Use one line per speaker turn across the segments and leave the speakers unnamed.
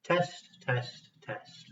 Test, test, test.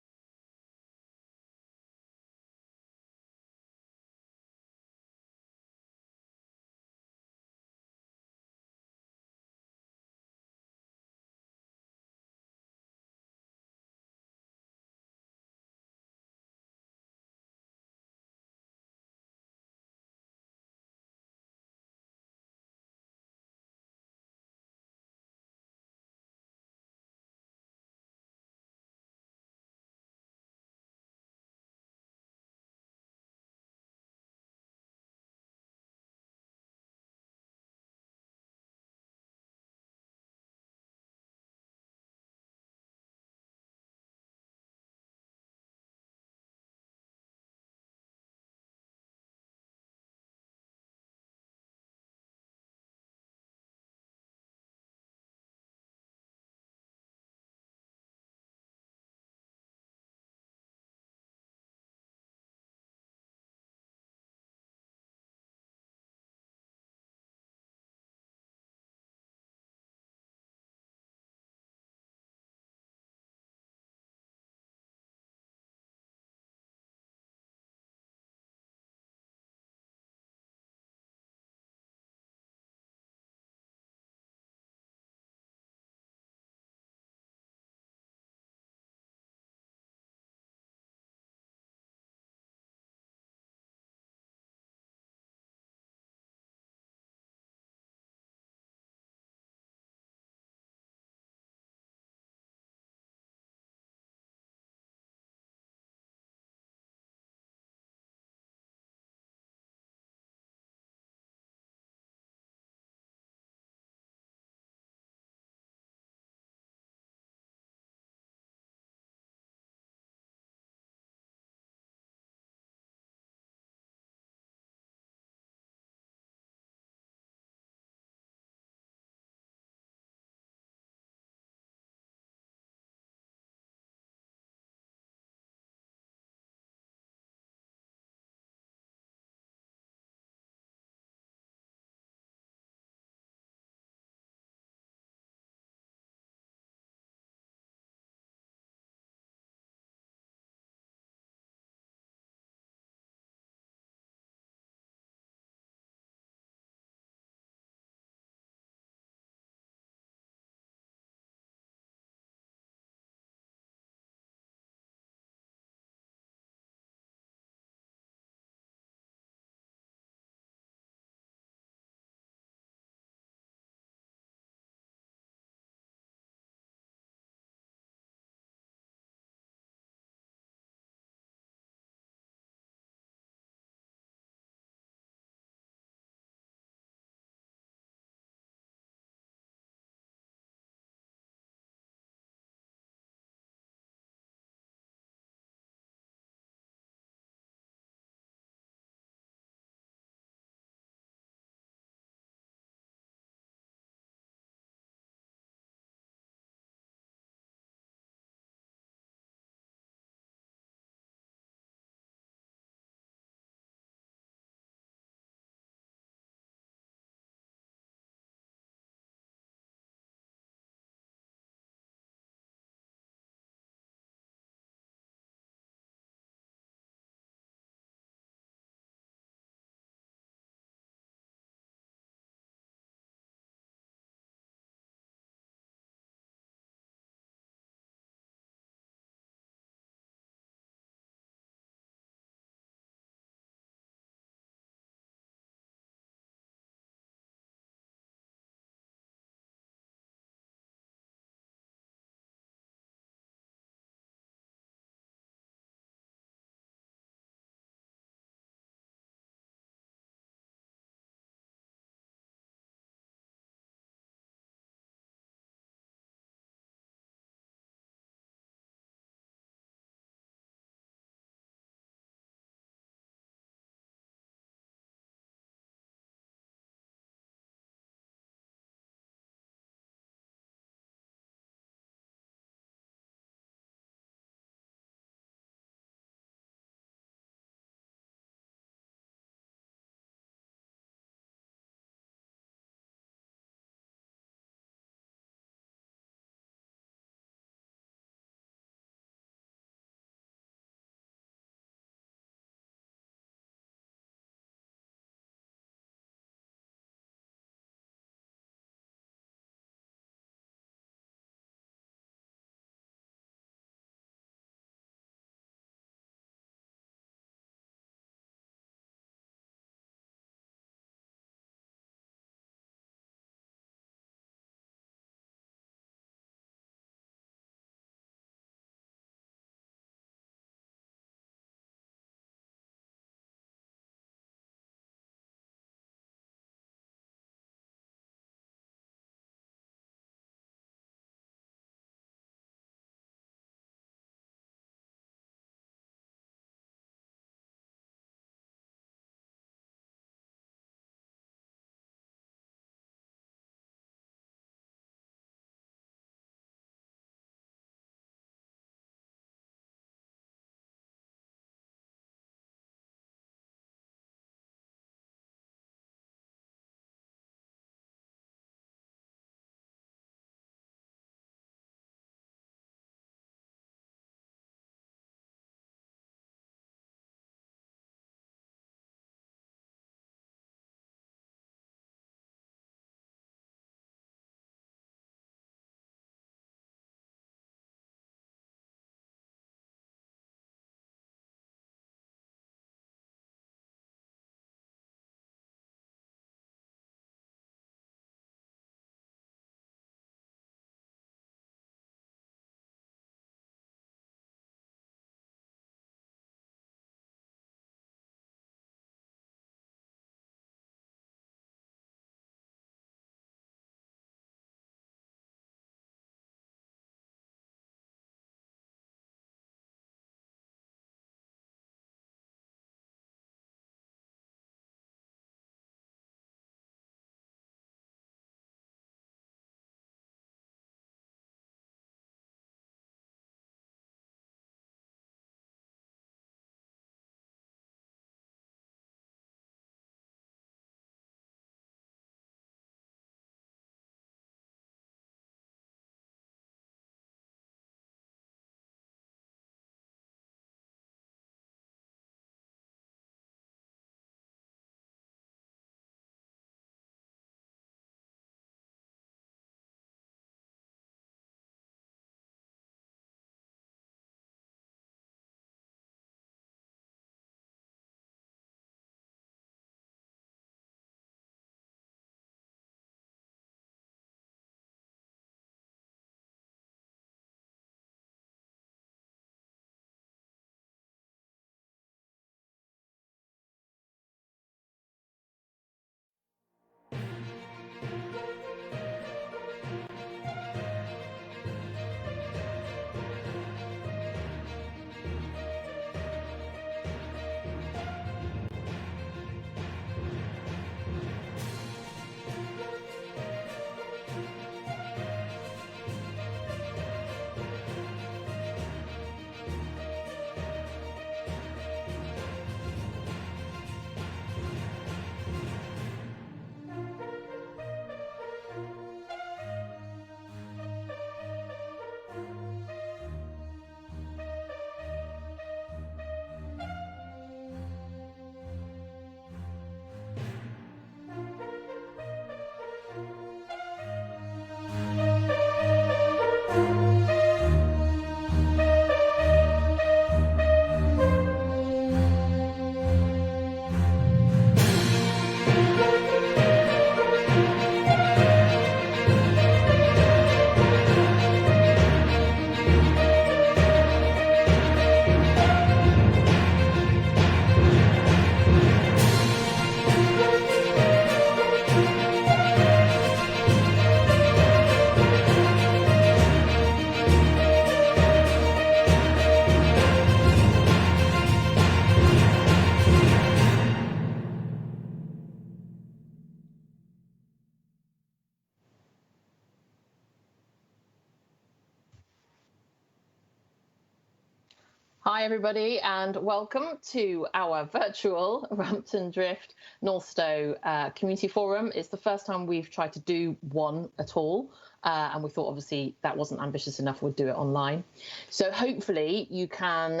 Hi everybody and welcome to our virtual RamptonDrift Northstowe Community Forum. It's the first time we've tried to do one at all and we thought obviously that wasn't ambitious enough, we'd do it online. So hopefully you can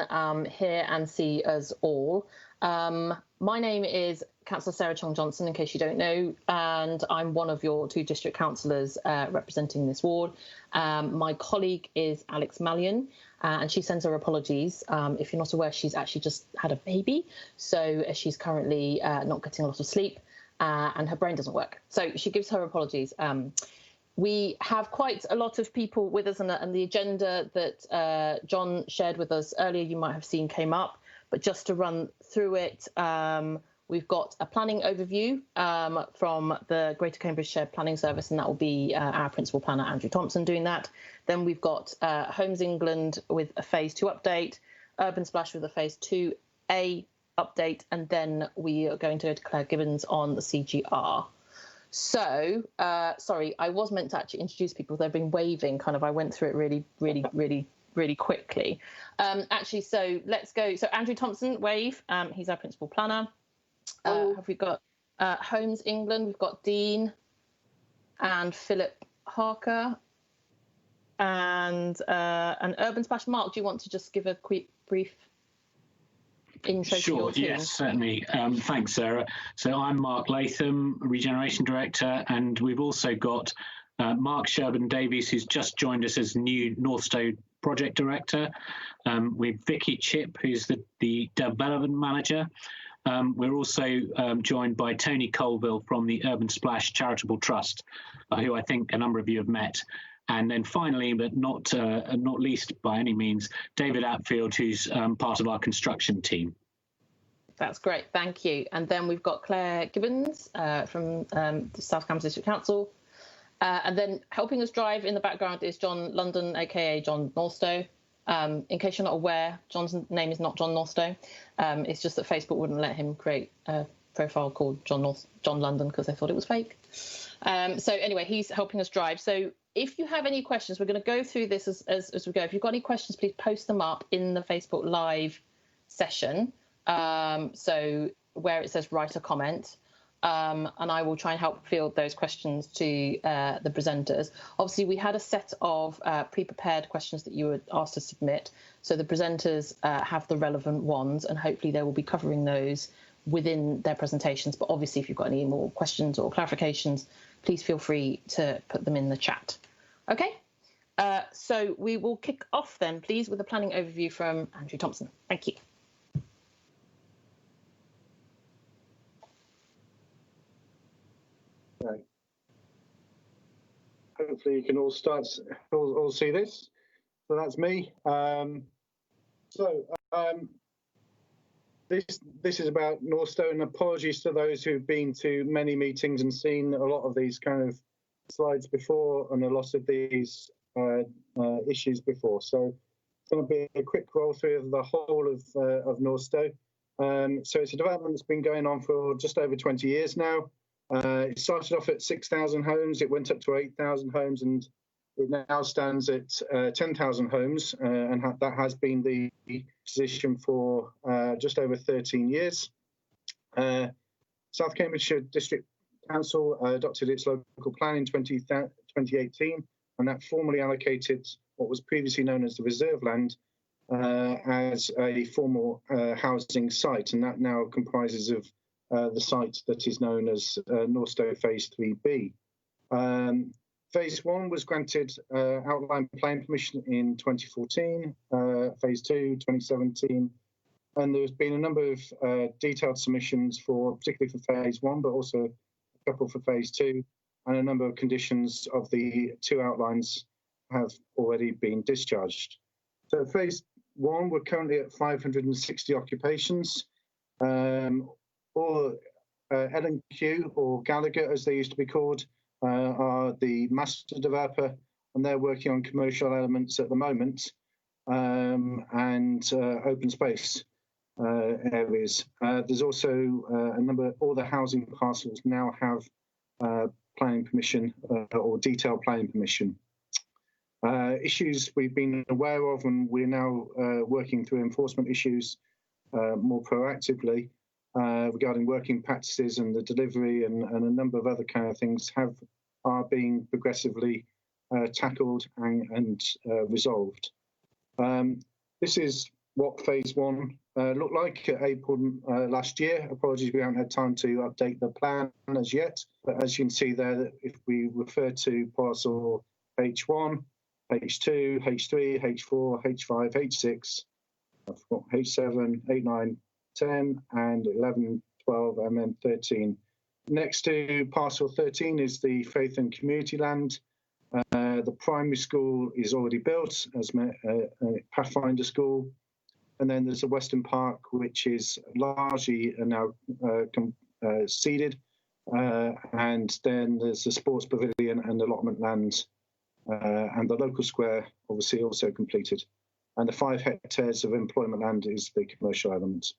hear and see us all. My name is Councillor Sarah Chong-Johnson, in case you don't know, and I'm one of your 2 district councillors representing this ward. My colleague is Alex Mallion, and she sends her apologies. If you're not aware, she's actually just had a baby, so she's currently not getting a lot of sleep, and her brain doesn't work. So she gives her apologies. We have quite a lot of people with us, and the agenda that John shared with us earlier, you might have seen came up. But just to run through it, we've got a planning overview from the Greater Cambridge Shared Planning Service, and that will be our principal planner, Andrew Thompson, doing that. Then we've got Homes England with a Phase 2 update, Urban Splash with a Phase 2A update, and then we are going to go to Claire Gibbons on the CGR. So, sorry, I was meant to actually introduce people. They've been waving, kind of, I went through it really quickly. Actually, so let's go. So Andrew Thompson, wave. He's our principal planner. Have we got Homes England? We've got Dean and Philip Harker and an Urban Splash. Mark, do you want to just give a quick brief intro to your team?
Yes, certainly. Thanks, Sarah. So I'm Mark Latham, Regeneration Director, and we've also got Mark Sherburn-Davies, who's just joined us as new Northstowe Project Director. With Vicky Chip, who's the Development Manager. We're also joined by Tony Colville from the Urban Splash Charitable Trust, who I think a number of you have met. And then finally, but not least by any means, David Atfield, who's part of our construction team.
That's great, thank you. And then we've got Claire Gibbons from the South Cambs District Council. And then helping us drive in the background is John London, aka John Northstowe. In case you're not aware, John's name is not John Northstowe. It's just that Facebook wouldn't let him create a profile called John London because they thought it was fake. So anyway, he's helping us drive. So if you have any questions, we're going to go through this as we go. If you've got any questions, please post them up in the Facebook Live session. So where it says write a comment. And I will try and help field those questions to the presenters. Obviously, we had a set of pre-prepared questions that you were asked to submit. So the presenters have the relevant ones, and hopefully they will be covering those within their presentations. But obviously, if you've got any more questions or clarifications, please feel free to put them in the chat. OK, so we will kick off then, please, with a planning overview from Andrew Thompson. Thank you.
Right. Hopefully you can all all see this. So that's me. This is about Northstowe, and apologies to those who've been to many meetings and seen a lot of these kind of slides before and a lot of these issues before. So it's going to be a quick roll through of the whole of Northstowe. So it's a development that's been going on for just over 20 years now. It started off at 6,000 homes, it went up to 8,000 homes, and it now stands at 10,000 homes, and that has been the position for just over 13 years. South Cambridgeshire District Council adopted its local plan in 2018, and that formally allocated what was previously known as the reserve land as a formal housing site, and that now comprises of the site that is known as Northstowe Phase 3B. Phase 1 was granted outline planning permission in 2014, Phase 2, 2017, and there's been a number of detailed submissions particularly for Phase 1, but also a couple for Phase 2, and a number of conditions of the 2 outlines have already been discharged. So Phase 1, we're currently at 560 occupations. Or L&Q, or Gallagher as they used to be called, are the master developer, and they're working on commercial elements at the moment, and open space areas. There's also a number, all the housing parcels now have planning permission or detailed planning permission. Issues we've been aware of, and we're now working through enforcement issues more proactively regarding working practices and the delivery and a number of other kind of things are being progressively tackled and resolved. This is what phase one looked like at April last year. Apologies, we haven't had time to update the plan as yet. But as you can see there, if we refer to parcel H1, H2, H3, H4, H5, H6, I've got H7, 8, 9, 10, and 11, 12, and then 13. Next to parcel 13 is the Faith and Community Land. The primary school is already built as a Pathfinder school. And then there's the Western Park, which is largely now seeded. And then there's the sports pavilion and allotment land. And the local square, obviously, also completed. And the 5 hectares of employment land is the commercial element.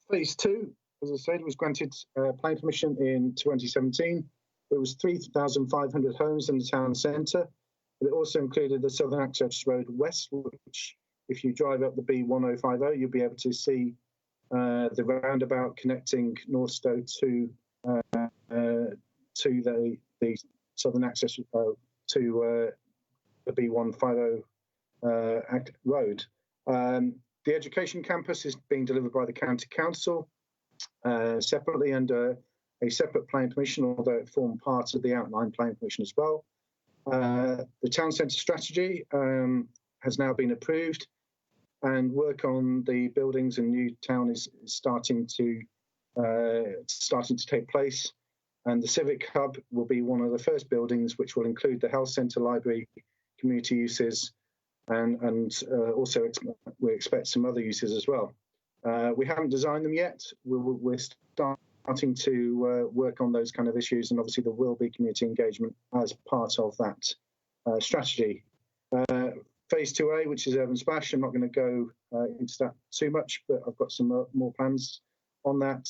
Phase 2, as I said, was granted planning permission in 2017. It was 3,500 homes in the town centre, but it also included the Southern Access Road West, which, if you drive up the B1050, you'll be able to see the roundabout connecting Northstowe to the Southern Access to the B150 road. The education campus is being delivered by the County Council separately under a separate planning permission, although it formed part of the outline planning permission as well. The town centre strategy has now been approved, and work on the buildings and new town is starting to take place. And the Civic Hub will be one of the first buildings, which will include the health centre, library, community uses, and also we expect some other uses as well. We haven't designed them yet. We're starting to work on those kind of issues, and obviously there will be community engagement as part of that strategy. Phase 2A, which is Urban Splash, I'm not going to go into that too much, but I've got some more plans on that.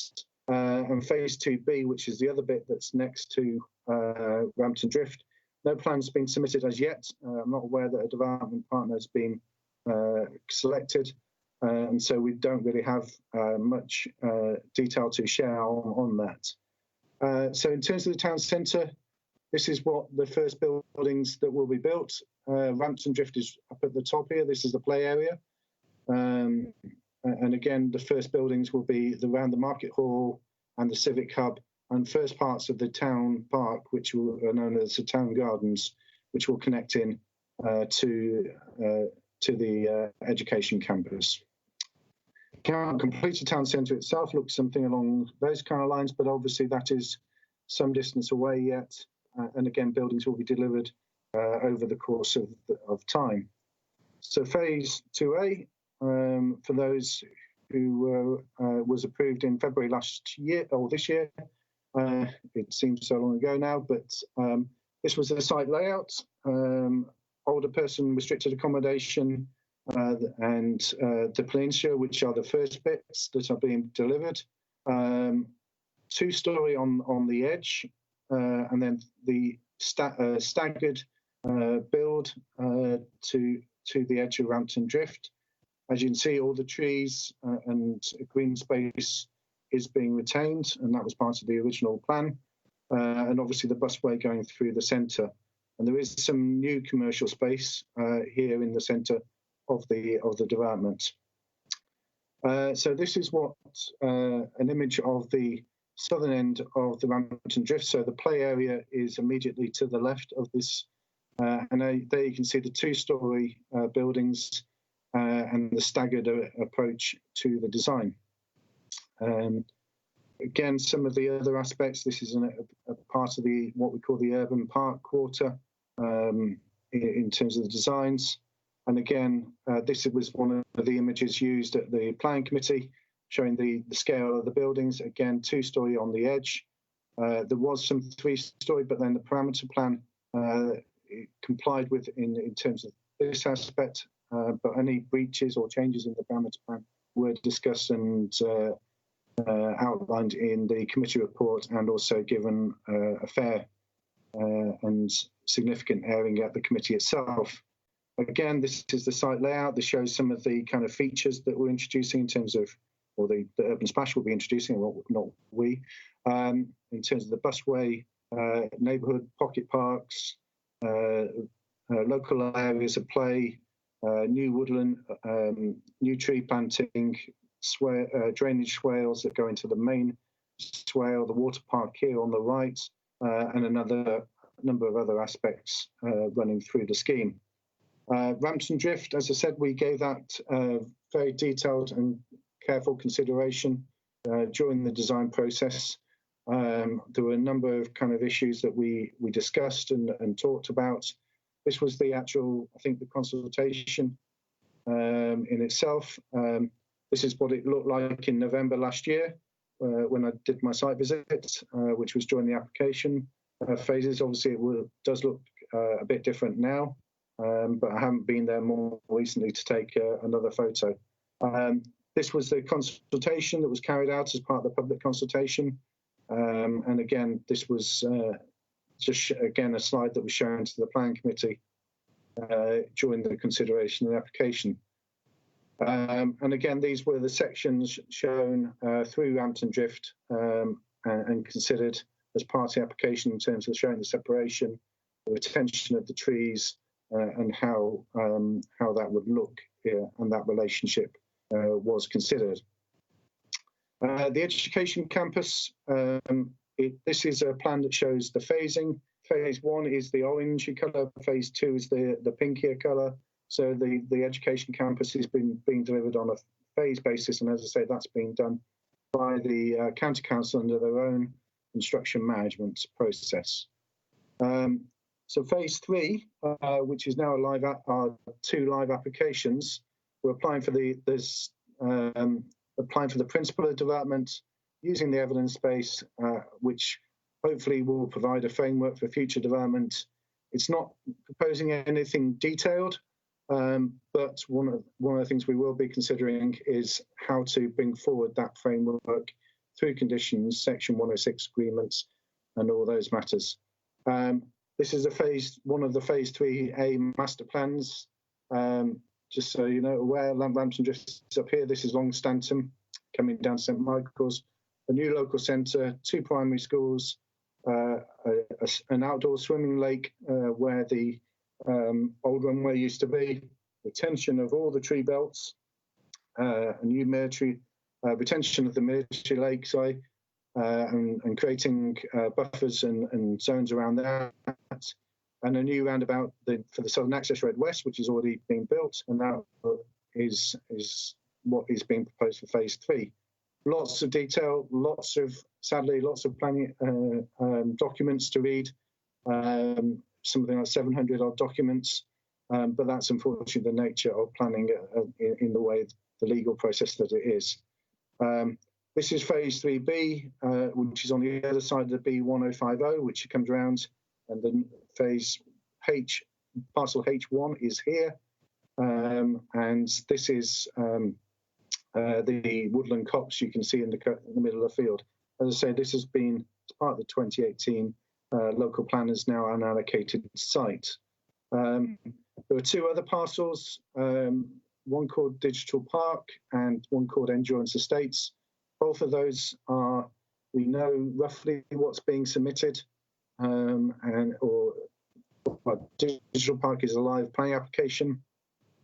And Phase 2B, which is the other bit that's next to RamptonDrift, no plans been submitted as yet. I'm not aware that a development partner has been selected, and so we don't really have much detail to share on that. So in terms of the town centre, this is what the first buildings that will be built. RamptonDrift is up at the top here. This is the play area. And again, the first buildings will be around the Market Hall and the Civic Hub, and first parts of the town park, which are known as the town gardens, which will connect in to the education campus. Can't complete the town centre itself, looks something along those kind of lines, but obviously that is some distance away yet. And again, buildings will be delivered over the course of time. So phase 2A, for those who was approved in February last year, or this year, it seems so long ago now, but this was the site layout, older person restricted accommodation, and the peninsula, which are the first bits that are being delivered. 2-storey on the edge, and then the staggered build to the edge of RamptonDrift. As you can see, all the trees and green space is being retained, and that was part of the original plan. And obviously the busway going through the centre. And there is some new commercial space here in the centre of the development. So this is what an image of the southern end of the RamptonDrift. So the play area is immediately to the left of this, and there you can see the 2-storey buildings and the staggered approach to the design. Again, some of the other aspects, this is a part of what we call the urban park quarter in terms of the designs. And again, this was one of the images used at the planning committee, showing the scale of the buildings. Again, 2-storey on the edge. There was some 3-storey, but then the parameter plan complied with in terms of this aspect. But any breaches or changes in the parameter plan were discussed and outlined in the committee report, and also given a fair and significant airing at the committee itself. Again, this is the site layout. This shows some of the kind of features that we're introducing in terms of, or the Urban Splash will be introducing, not we, in terms of the busway, neighbourhood pocket parks, local areas of play, new woodland, new tree planting, drainage swales that go into the main swale, the water park here on the right, and another number of other aspects running through the scheme. RamptonDrift, as I said, we gave that very detailed and careful consideration during the design process. There were a number of kind of issues that we discussed and talked about. This was the actual, I think, the consultation in itself. This is what it looked like in November last year when I did my site visit, which was during the application phases. Obviously, it does look a bit different now, but I haven't been there more recently to take another photo. This was the consultation that was carried out as part of the public consultation. And again, this was just, again, a slide that was shown to the planning committee during the consideration of the application. And again, these were the sections shown through RamptonDrift and considered as part of the application in terms of showing the separation, the retention of the trees, and how that would look here, and that relationship was considered. The education campus, this is a plan that shows the phasing. Phase 1 is the orangey colour, phase 2 is the pinkier colour. So the education campus has been being delivered on a phase basis, and as I say, that's being done by the county council under their own construction management process. So phase 3, which is now are 2 live applications. We're applying for applying for the principle of development using the evidence base, which hopefully will provide a framework for future development. It's not proposing anything detailed, but one of the things we will be considering is how to bring forward that framework through conditions, Section 106 agreements, and all those matters. This is one of the phase 3A master plans. Just so you know, where RamptonDrift is up here, this is Long Stanton, coming down St Michael's, a new local centre, 2 primary schools, an outdoor swimming lake where the old runway used to be, retention of all the tree belts, a new military, retention of the military lake, and creating buffers and zones around that, and a new roundabout for the Southern Access Road West, which is already being built, and that is what is being proposed for phase 3. Lots of detail, sadly, lots of planning documents to read, something like 700 odd documents, but that's unfortunately the nature of planning in the way the legal process that it is. This is phase 3B, which is on the other side of the B1050, which comes around, and then phase H, parcel H1 is here, and this is the woodland copse you can see in the middle of the field. As I say, this has been part of the 2018 local planners now unallocated site. There are 2 other parcels, one called Digital Park and one called Endurance Estates. Both of those we know roughly what's being submitted, Digital Park is a live planning application.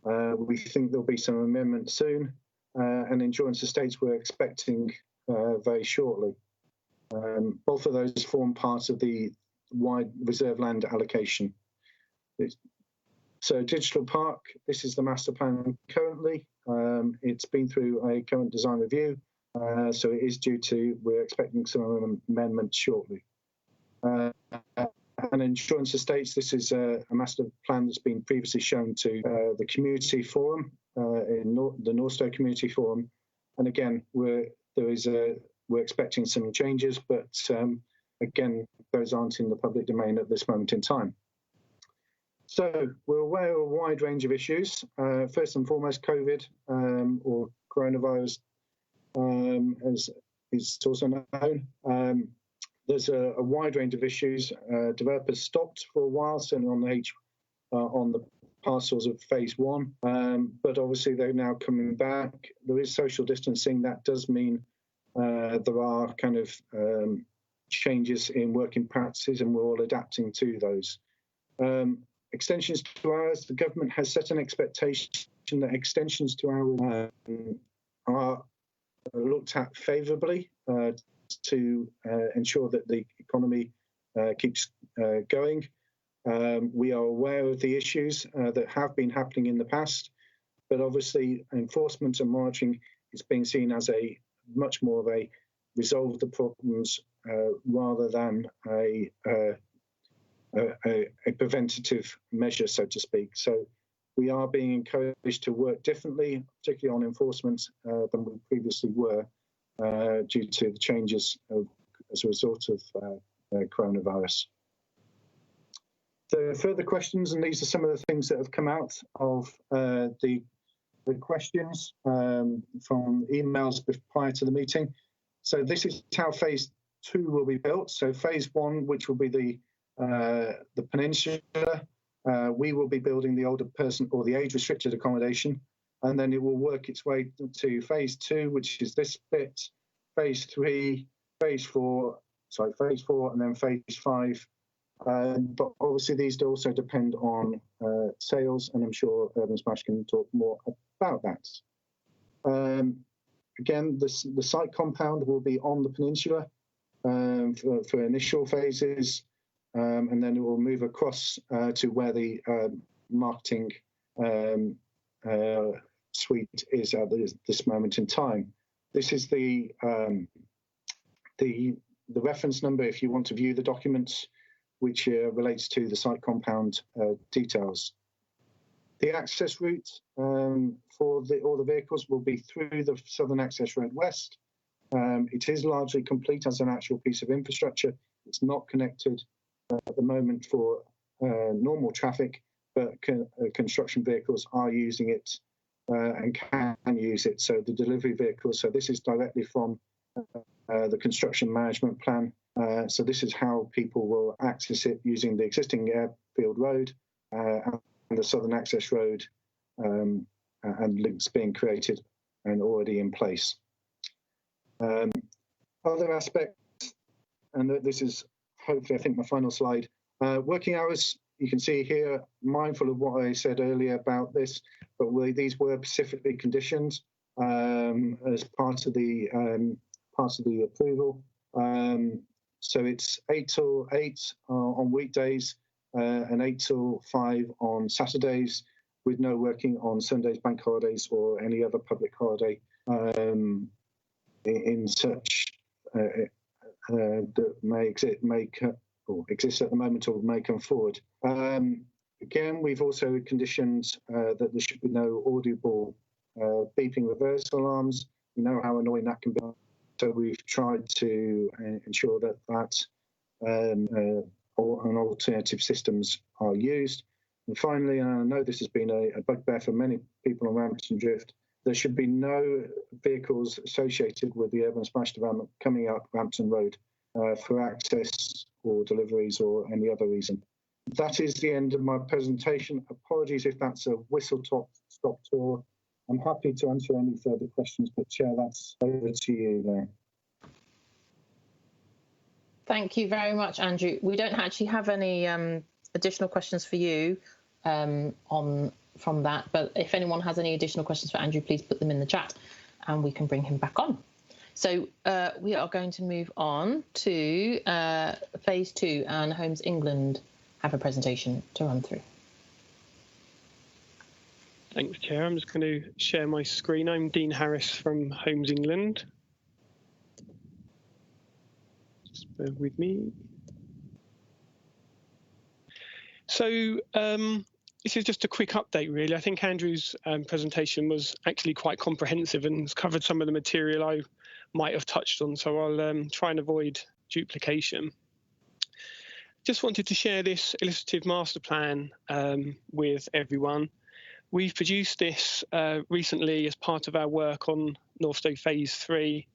We think there'll be some amendments soon, and Endurance Estates we're expecting very shortly. Both of those form part of the wide reserve land allocation. So Digital Park, this is the master plan currently. It's been through a current design review, so it is we're expecting some amendments shortly. And Endurance Estates, this is a master plan that's been previously shown to the community forum, in the Northstowe Community Forum. And again, we're expecting some changes, but again, those aren't in the public domain at this moment in time. So we're aware of a wide range of issues. First and foremost, COVID or coronavirus, as is also known. there's a wide range of issues. Developers stopped for a while, certainly on the parcels of phase 1, but obviously they're now coming back. There is social distancing. That does mean there are kind of changes in working practices, and we're all adapting to those. Extensions to hours, the government has set an expectation that extensions to hours are looked at favourably to ensure that the economy keeps going. We are aware of the issues that have been happening in the past, but obviously enforcement and monitoring is being seen as a much more of a resolve the problems rather than a preventative measure, so to speak. So we are being encouraged to work differently, particularly on enforcement, than we previously were due to the changes as a result of coronavirus. So further questions, and these are some of the things that have come out of the questions from emails prior to the meeting. So this is how phase 2 will be built. So phase 1, which will be the peninsula, we will be building the older person or the age-restricted accommodation, and then it will work its way to phase 2, which is this bit, phase 3, phase 4, and then phase 5. But obviously these also depend on sales, and I'm sure Urban Smash can talk more about that. Again, the site compound will be on the peninsula for initial phases, and then it will move across to where the marketing suite is at this moment in time. This is the reference number if you want to view the documents, which relates to the site compound details. The access route for all the vehicles will be through the Southern Access Road West. It is largely complete as an actual piece of infrastructure. It's not connected at the moment for normal traffic, but construction vehicles are using it and can use it. So the delivery vehicles, so this is directly from the construction management plan. So this is how people will access it using the existing airfield road and the Southern Access Road, and links being created and already in place. Other aspects, and this is hopefully I think my final slide, working hours. You can see here, mindful of what I said earlier about this, but these were specifically conditioned as part of the approval. So it's 8 till 8 on weekdays and 8 till 5 on Saturdays, with no working on Sundays, bank holidays, or any other public holiday in such that may exist at the moment or may come forward. Again, we've also conditioned that there should be no audible beeping reverse alarms. We know how annoying that can be. So we've tried to ensure that and alternative systems are used. And finally, and I know this has been a bugbear for many people on RamptonDrift, there should be no vehicles associated with the Urban Smash development coming up Rampton Road for access or deliveries or any other reason. That is the end of my presentation. Apologies if that's a whistle-stop tour. I'm happy to answer any further questions, but Chair, that's over to you there.
Thank you very much, Andrew. We don't actually have any additional questions for you from that, but if anyone has any additional questions for Andrew, please put them in the chat and we can bring him back on. So we are going to move on to phase 2, and Homes England have a presentation to run through.
Thanks, Chair. I'm just going to share my screen. I'm Dean Harris from Homes England. Just bear with me. So this is just a quick update, really. I think Andrew's presentation was actually quite comprehensive and has covered some of the material I might have touched on, so I'll try and avoid duplication. Just wanted to share this illustrative master plan with everyone. We've produced this recently as part of our work on Northstowe Phase 3,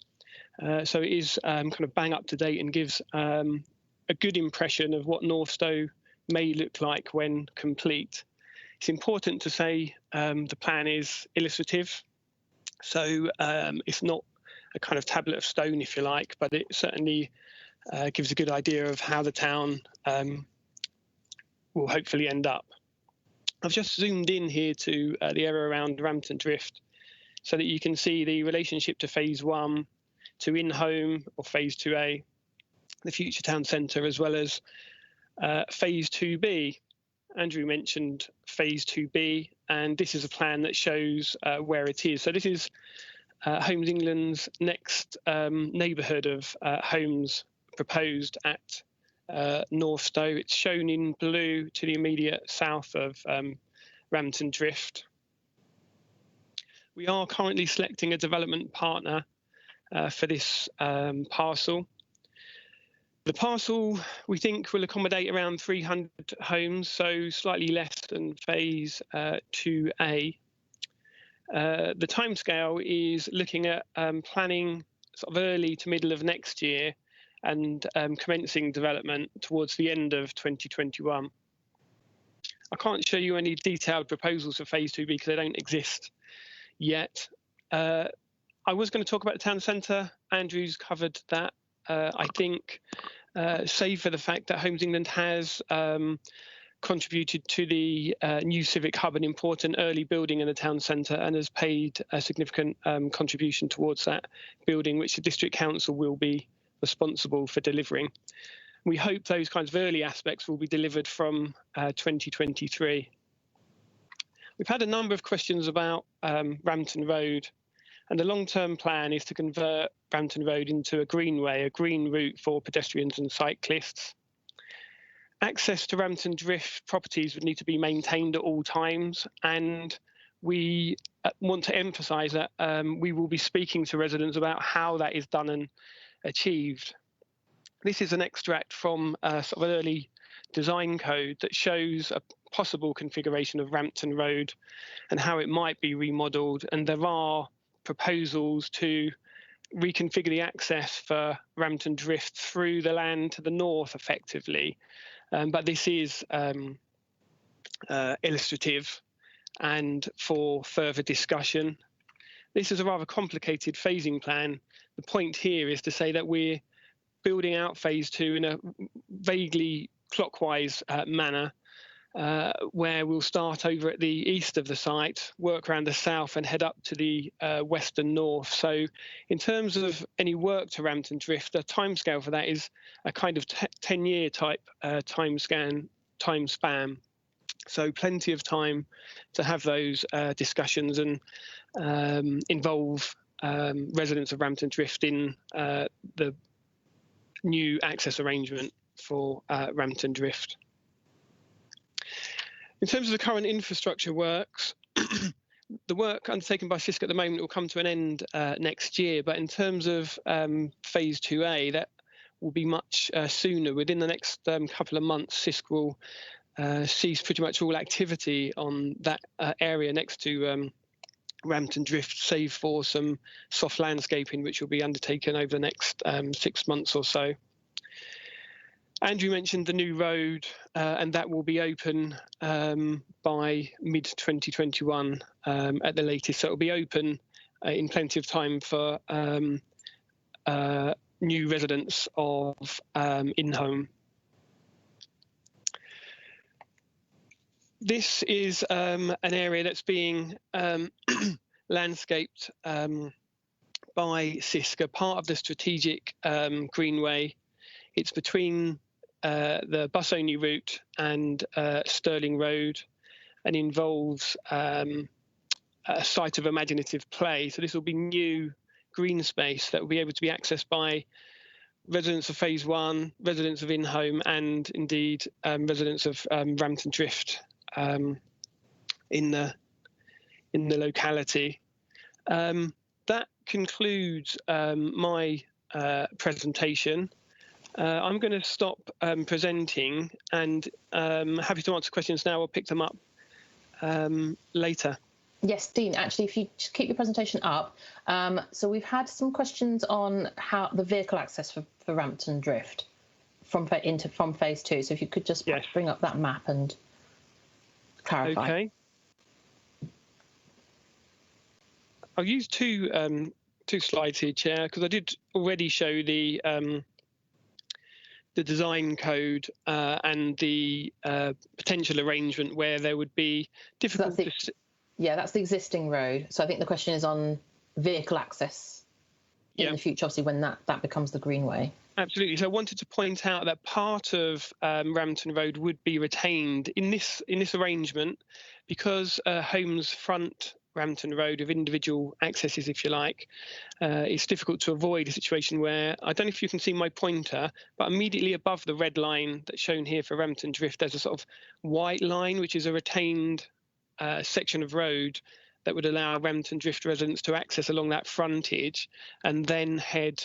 So it is kind of bang up to date and gives a good impression of what Northstowe may look like when complete. It's important to say the plan is illustrative, so it's not a kind of tablet of stone, if you like, but it certainly gives a good idea of how the town will hopefully end up. I've just zoomed in here to the area around RamptonDrift so that you can see the relationship to phase 1, to in-home or phase 2A, the future town centre, as well as phase 2B. Andrew mentioned phase 2B, and this is a plan that shows where it is. So this is Homes England's next neighbourhood of homes proposed at Northstowe. It's shown in blue to the immediate south of RamptonDrift. We are currently selecting a development partner for this parcel. The parcel, we think, will accommodate around 300 homes, so slightly less than phase 2A. The timescale is looking at planning sort of early to middle of next year and commencing development towards the end of 2021. I can't show you any detailed proposals for phase 2B because they don't exist yet. I was going to talk about the town centre. Andrew's covered that, I think, save for the fact that Homes England has contributed to the new civic hub, an important early building in the town centre, and has paid a significant contribution towards that building, which the district council will be responsible for delivering. We hope those kinds of early aspects will be delivered from 2023. We've had a number of questions about Rampton Road, and the long-term plan is to convert Rampton Road into a greenway, a green route for pedestrians and cyclists. Access to RamptonDrift properties would need to be maintained at all times, and we want to emphasise that we will be speaking to residents about how that is done and achieved. This is an extract from sort of an early design code that shows a possible configuration of Rampton Road and how it might be remodelled, and there are proposals to reconfigure the access for RamptonDrift through the land to the north effectively, but this is illustrative and for further discussion. This is a rather complicated phasing plan. The point here is to say that we're building out phase 2 in a vaguely clockwise manner, where we'll start over at the east of the site, work around the south and head up to the west and north. So in terms of any work to RamptonDrift, the timescale for that is a kind of 10-year type time span. So plenty of time to have those discussions and involve residents of RamptonDrift in the new access arrangement for RamptonDrift. In terms of the current infrastructure works, the work undertaken by CISC at the moment will come to an end next year, but in terms of phase 2A, that will be much sooner. Within the next couple of months, CISC will cease pretty much all activity on that area next to RamptonDrift, save for some soft landscaping, which will be undertaken over the next 6 months or so. Andrew mentioned the new road, and that will be open by mid-2021 at the latest. So it will be open in plenty of time for new residents of in-home. This is an area that's being landscaped by CISC, a part of the strategic greenway. It's between the bus-only route and Stirling Road, and involves a site of imaginative play. So this will be new green space that will be able to be accessed by residents of phase 1, residents of in-home, and indeed residents of RamptonDrift in the locality. That concludes my presentation. I'm going to stop presenting, and happy to answer questions now or pick them up later.
Yes, Dean, actually, if you just keep your presentation up. So we've had some questions on how the vehicle access for Rampton Drift from phase 2. So if you could just bring up that map and clarify.
Okay. I'll use two slides here, Chair, because I did already show the design code and the potential arrangement where there would be difficult.
That's the existing road. So I think the question is on vehicle access in the future, obviously, when that becomes the Greenway.
Absolutely. So I wanted to point out that part of Rampton Road would be retained in this arrangement because homes front Rampton Road with individual accesses, if you like. It's difficult to avoid a situation where, I don't know if you can see my pointer, but immediately above the red line that's shown here for Rampton Drift, there's a sort of white line, which is a retained section of road that would allow Rampton Drift residents to access along that frontage and then head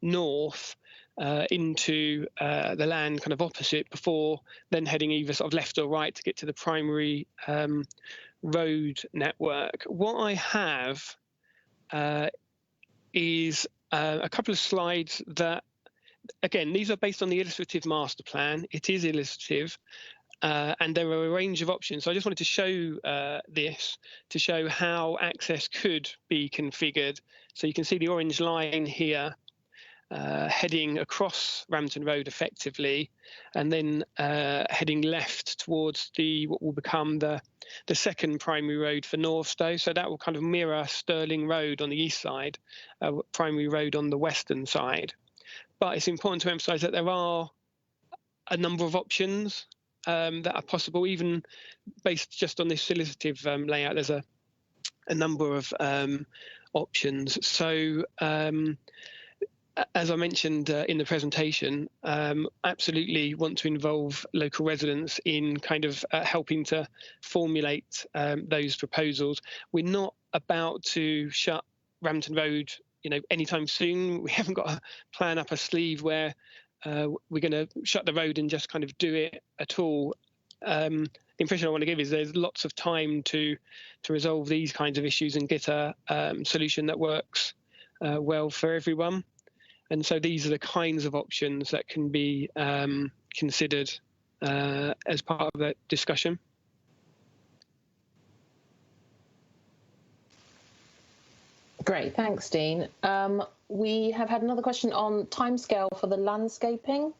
north into the land kind of opposite before then heading either sort of left or right to get to the primary road network. What I have is a couple of slides that, again, these are based on the illustrative master plan. It is illustrative. And there are a range of options. So I just wanted to show this to show how access could be configured. So you can see the orange line here heading across Rampton Road effectively, and then heading left towards what will become the second primary road for Northstowe. So that will kind of mirror Stirling Road on the east side, primary road on the western side. But it's important to emphasise that there are a number of options that are possible, even based just on this illustrative layout. There's a number of options. So as I mentioned in the presentation, absolutely want to involve local residents in kind of helping to formulate those proposals. We're not about to shut Rampton Road, anytime soon. We haven't got a plan up a sleeve where we're going to shut the road and just kind of do it at all. The impression I want to give is there's lots of time to resolve these kinds of issues and get a solution that works well for everyone. And so these are the kinds of options that can be considered as part of that discussion.
Great, thanks, Dean. We have had another question on timescale for the landscaping.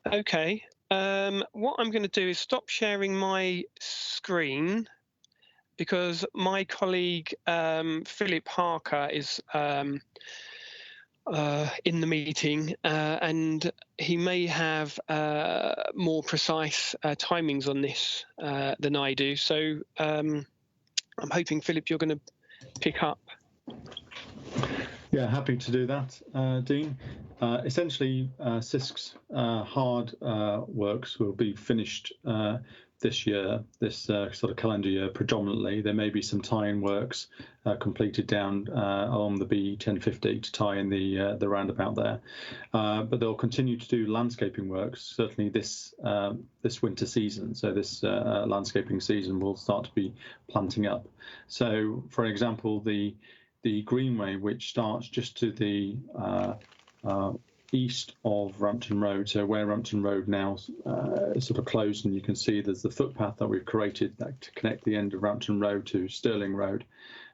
Okay, what I'm going to do is stop sharing my screen because my colleague Philip Harker is in the meeting and he may have more precise timings on this than I do. So I'm hoping, Philip, you're going to pick up.
Yeah, happy to do that, Dean. Essentially, CISC's hard works will be finished this year, this sort of calendar year predominantly. There may be some tie-in works completed down along the B1050 to tie in the roundabout there. But they'll continue to do landscaping works, certainly this winter season. So this landscaping season will start to be planting up. So, for example, the Greenway, which starts just to the east of Rampton Road, so where Rampton Road now is sort of closed, and you can see there's the footpath that we've created to connect the end of Rampton Road to Stirling Road.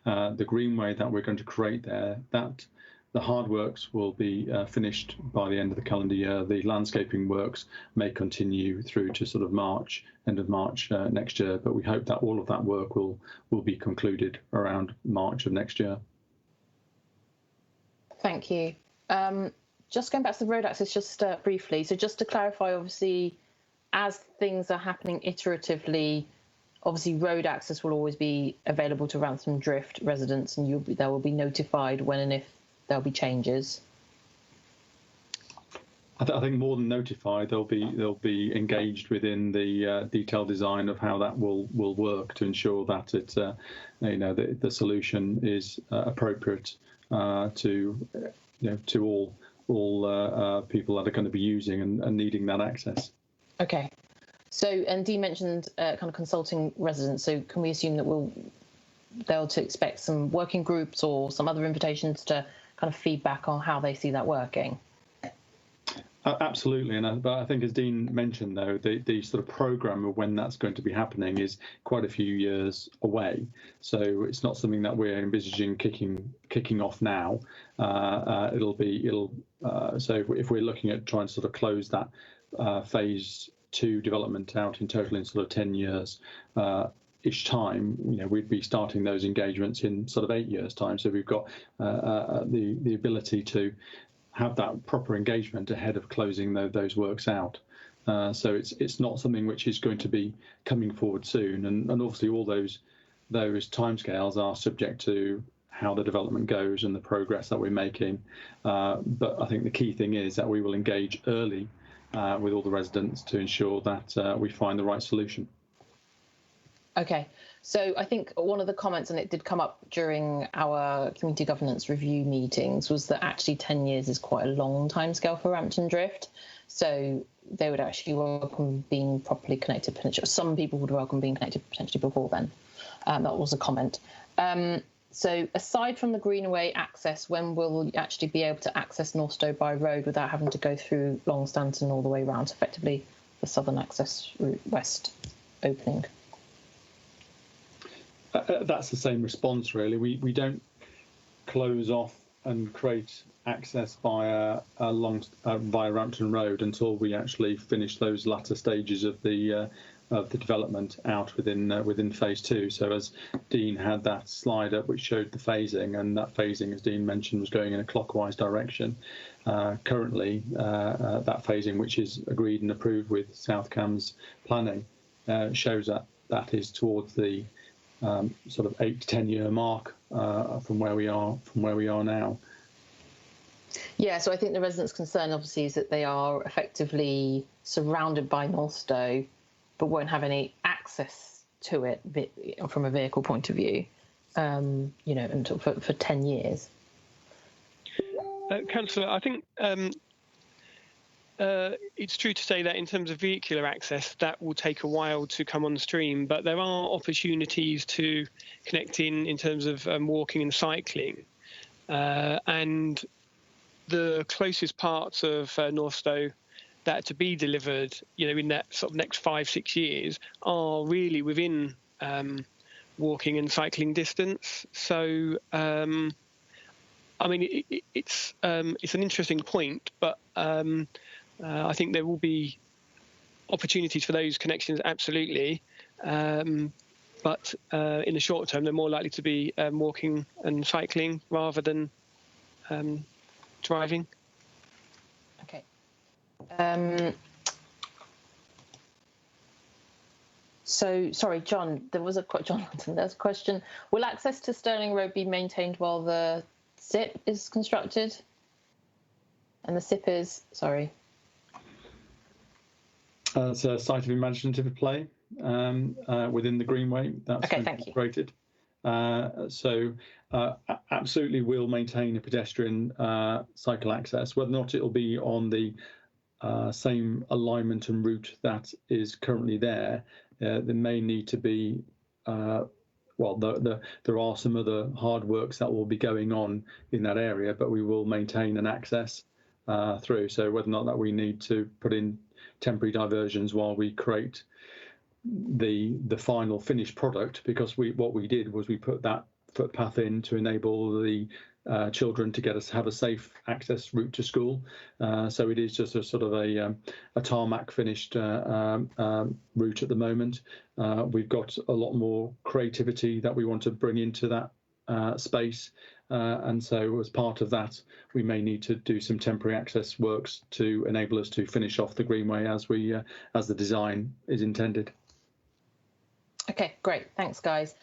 The Greenway that we're going to create there, the hard works will be finished by the end of the calendar year. The landscaping works may continue through to sort of March, end of March next year, but we hope that all of that work will be concluded around March of next year.
Thank you. Just going back to the road access just briefly, so just to clarify, obviously, as things are happening iteratively, obviously road access will always be available to RamptonDrift residents, and they will be notified when and if there'll be changes.
I think more than notified, they'll be engaged within the detailed design of how that will work to ensure that it's the solution is appropriate to all people that are going to be using and needing that access.
Okay, So, and Dee mentioned kind of consulting residents. So, can we assume that they'll to expect some working groups or some other invitations to kind of feedback on how they see that working?
Absolutely, but I think, as Dean mentioned, though, the sort of programme of when that's going to be happening is quite a few years away. So it's not something that we're envisaging kicking off now. So if we're looking at trying to sort of close that phase 2 development out in total in sort of 10 years. Each time, we'd be starting those engagements in sort of 8 years' time. So we've got the ability to have that proper engagement ahead of closing those works out. So it's not something which is going to be coming forward soon. And obviously all those timescales are subject to how the development goes and the progress that we're making. But I think the key thing is that we will engage early with all the residents to ensure that we find the right solution.
Okay, so I think one of the comments, and it did come up during our community governance review meetings, was that actually 10 years is quite a long timescale for RamptonDrift. So they would actually welcome being properly connected. Some people would welcome being connected potentially before then. That was a comment. So aside from the Greenaway access, when will you actually be able to access Northstowe by road without having to go through Long Stanton all the way around, effectively the southern access route west opening?
That's the same response, really. We don't close off and create access via Rampton Road until we actually finish those latter stages of the development out within phase 2. So as Dean had that slide up which showed the phasing, and that phasing, as Dean mentioned, was going in a clockwise direction. Currently, that phasing, which is agreed and approved with South Cams planning, shows that is towards the sort of 8 to 10 year mark from where we are now.
Yeah, so I think the residents' concern obviously is that they are effectively surrounded by Northstowe, but won't have any access to it from a vehicle point of view, until for 10 years.
Councillor, I think it's true to say that in terms of vehicular access, that will take a while to come on stream, but there are opportunities to connect in terms of walking and cycling. And the closest parts of Northstowe that are to be delivered, in that sort of next 5-6 years, are really within walking and cycling distance. So, it's an interesting point, but I think there will be opportunities for those connections, absolutely. But in the short term, they're more likely to be walking and cycling rather than driving.
Okay. So, sorry, John, there's a question. Will access to Stirling Road be maintained while the SIP is constructed? And the SIP is, sorry.
It's a site of imaginative play within the Greenway. That's
okay, thank you.
Created. So absolutely we'll maintain a pedestrian cycle access. Whether or not it'll be on the same alignment and route that is currently there, there may need to be, there are some other hard works that will be going on in that area, but we will maintain an access through. So whether or not that we need to put in temporary diversions while we create the final finished product, because what we did was we put that footpath in to enable the children to have a safe access route to school. So it is just a sort of a tarmac finished route at the moment. We've got a lot more creativity that we want to bring into that space. And so as part of that, we may need to do some temporary access works to enable us to finish off the Greenway as the design is intended.
Okay, great. Thanks, guys.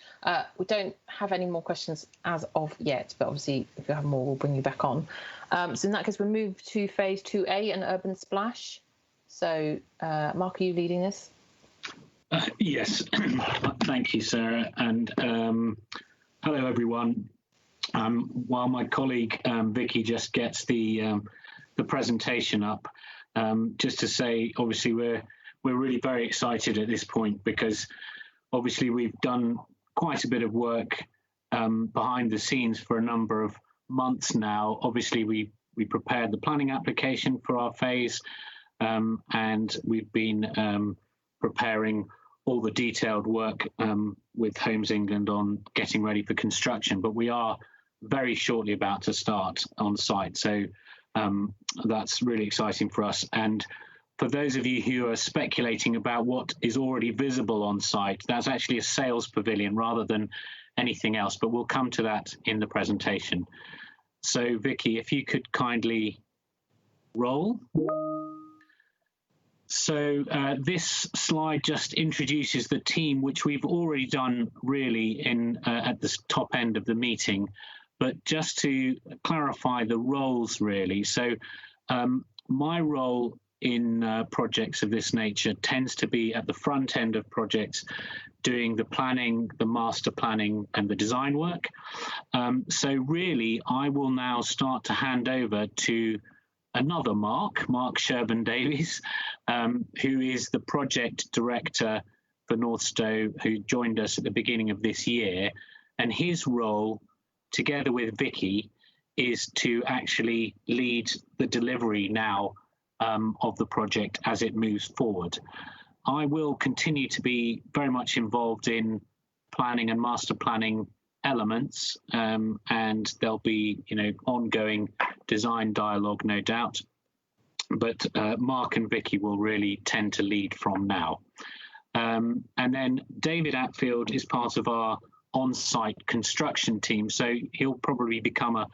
We don't have any more questions as of yet, but obviously if you have more, we'll bring you back on. So in that case, we'll move to phase 2A and Urban Splash. So, Mark, are you leading this?
Yes. Thank you, Sarah. And hello, everyone. While my colleague Vicky just gets the presentation up, just to say, obviously we're we're really very excited at this point because obviously we've done quite a bit of work behind the scenes for a number of months now. Obviously, we prepared the planning application for our phase, and we've been preparing all the detailed work with Homes England on getting ready for construction. But we are very shortly about to start on site, so that's really exciting for us. And for those of you who are speculating about what is already visible on site, that's actually a sales pavilion rather than anything else, but we'll come to that in the presentation. So Vicky, if you could kindly roll. So this slide just introduces the team, which we've already done really in at the top end of the meeting, but just to clarify the roles really. So my role in projects of this nature tends to be at the front end of projects, doing the planning, the master planning and the design work. So really, I will now start to hand over to another Mark Sherburn-Davies, who is the project director for Northstowe, who joined us at the beginning of this year. And his role, together with Vicky, is to actually lead the delivery now of the project as it moves forward. I will continue to be very much involved in planning and master planning elements, and there'll be, ongoing design dialogue, no doubt. But Mark and Vicky will really tend to lead from now. And then David Atfield is part of our on-site construction team, so he'll probably become a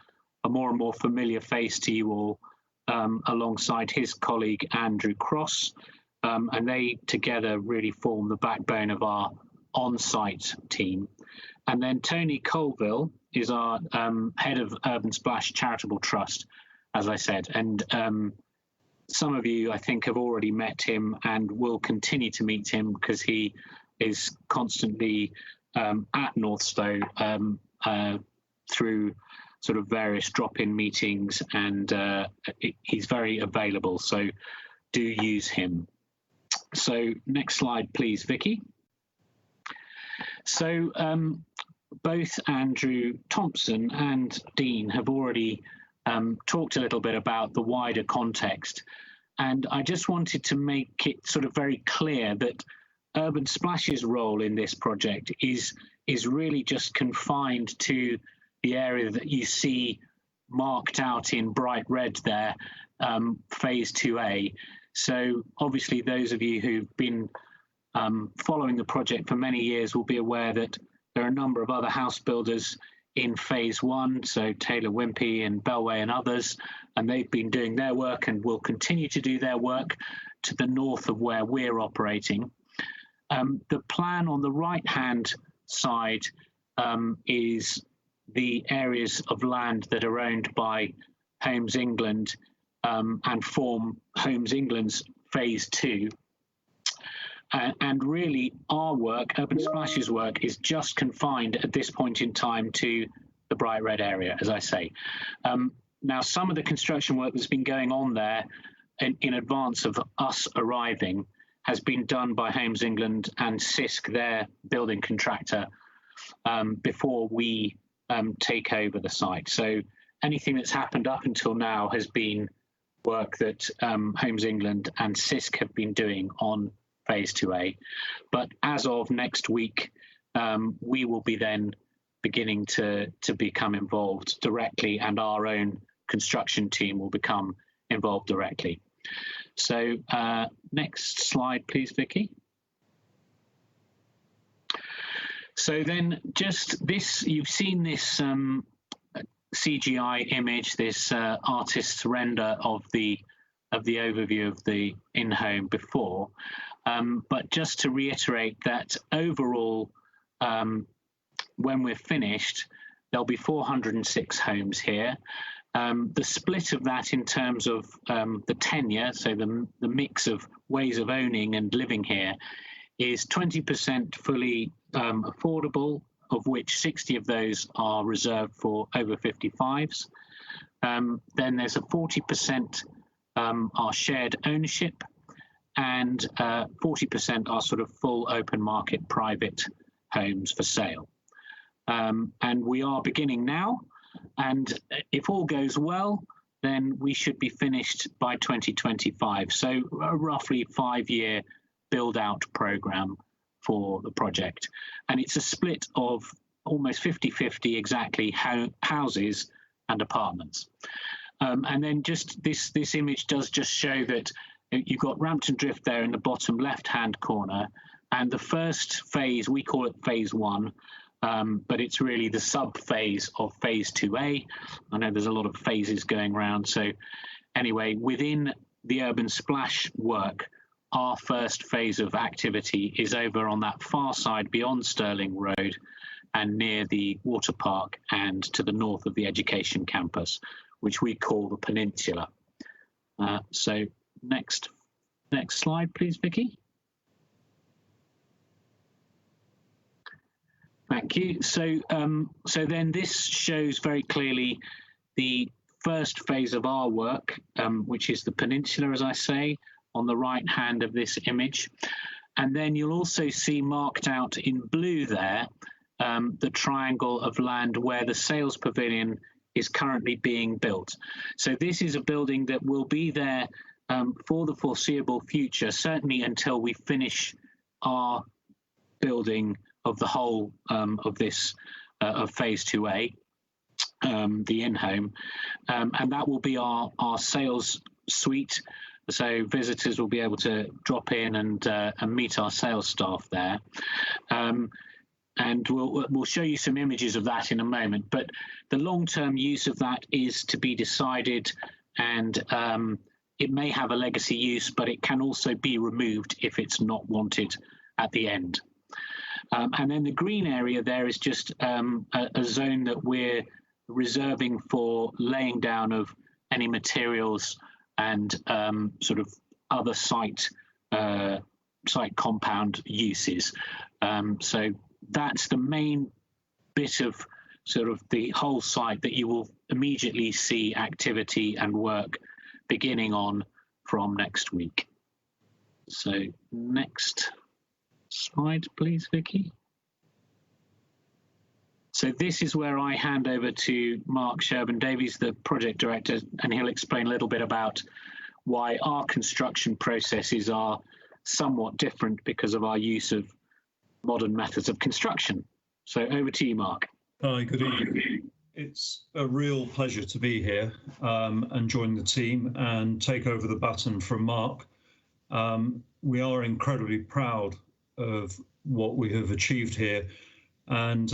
more and more familiar face to you all, alongside his colleague Andrew Cross, and they together really form the backbone of our on-site team. And then Tony Colville is our head of Urban Splash Charitable Trust, as I said, and some of you I think have already met him and will continue to meet him because he is constantly at Northstowe through sort of various drop-in meetings, and he's very available, so do use him. So next slide, please, Vicky. So both Andrew Thompson and Dean have already talked a little bit about the wider context, and I just wanted to make it sort of very clear that Urban Splash's role in this project is really just confined to the area that you see marked out in bright red there, phase 2A. So obviously those of you who've been following the project for many years will be aware that there are a number of other house builders in phase 1, so Taylor Wimpey and Bellway and others, and they've been doing their work and will continue to do their work to the north of where we're operating. The plan on the right-hand side is the areas of land that are owned by Homes England and form Homes England's phase 2. And really our work, Urban Splash's work, is just confined at this point in time to the bright red area, as I say. Now, some of the construction work that's been going on there in advance of us arriving has been done by Homes England and CISC, their building contractor, before we take over the site. So anything that's happened up until now has been work that Homes England and CISC have been doing on phase 2A. But as of next week, we will be then beginning to become involved directly, and our own construction team will become involved directly. So next slide, please, Vicky. So then just this, you've seen this CGI image, this artist's render of the overview of the in-home before. But just to reiterate that overall, when we're finished, there'll be 406 homes here. The split of that in terms of the tenure, so the mix of ways of owning and living here, is 20% fully affordable, of which 60 of those are reserved for over 55s. Then there's a 40% are shared ownership, and 40% are sort of full open market private homes for sale. And we are beginning now, and if all goes well, then we should be finished by 2025. So a roughly 5-year build-out program for the project. And it's a split of almost 50-50 exactly houses and apartments. And then just this image does just show that you've got RamptonDrift there in the bottom left-hand corner, and the first phase, we call it phase 1, but it's really the sub-phase of phase 2A. I know there's a lot of phases going around. So anyway, within the urban splash work, our first phase of activity is over on that far side beyond Stirling Road and near the water park and to the north of the education campus, which we call the Peninsula. So next slide, please, Vicky. Thank you. So then this shows very clearly the first phase of our work, which is the Peninsula, as I say, on the right hand of this image. And then you'll also see marked out in blue there the triangle of land where the sales pavilion is currently being built. So this is a building that will be there for the foreseeable future, certainly until we finish our building of the whole of this of phase 2A, the in-home, and that will be our sales suite. So visitors will be able to drop in and meet our sales staff there. And we'll show you some images of that in a moment. But the long-term use of that is to be decided, and it may have a legacy use, but it can also be removed if it's not wanted at the end. And then the green area there is just a zone that we're reserving for laying down of any materials and sort of other site compound uses. So that's the main bit of sort of the whole site that you will immediately see activity and work beginning on from next week. So next slide, please, Vicky. So this is where I hand over to Mark Sherburn-Davies, the project director, and he'll explain a little bit about why our construction processes are somewhat different because of our use of modern methods of construction. So over to you, Mark.
Hi, good evening. It's a real pleasure to be here and join the team and take over the baton from Mark. We are incredibly proud of what we have achieved here, and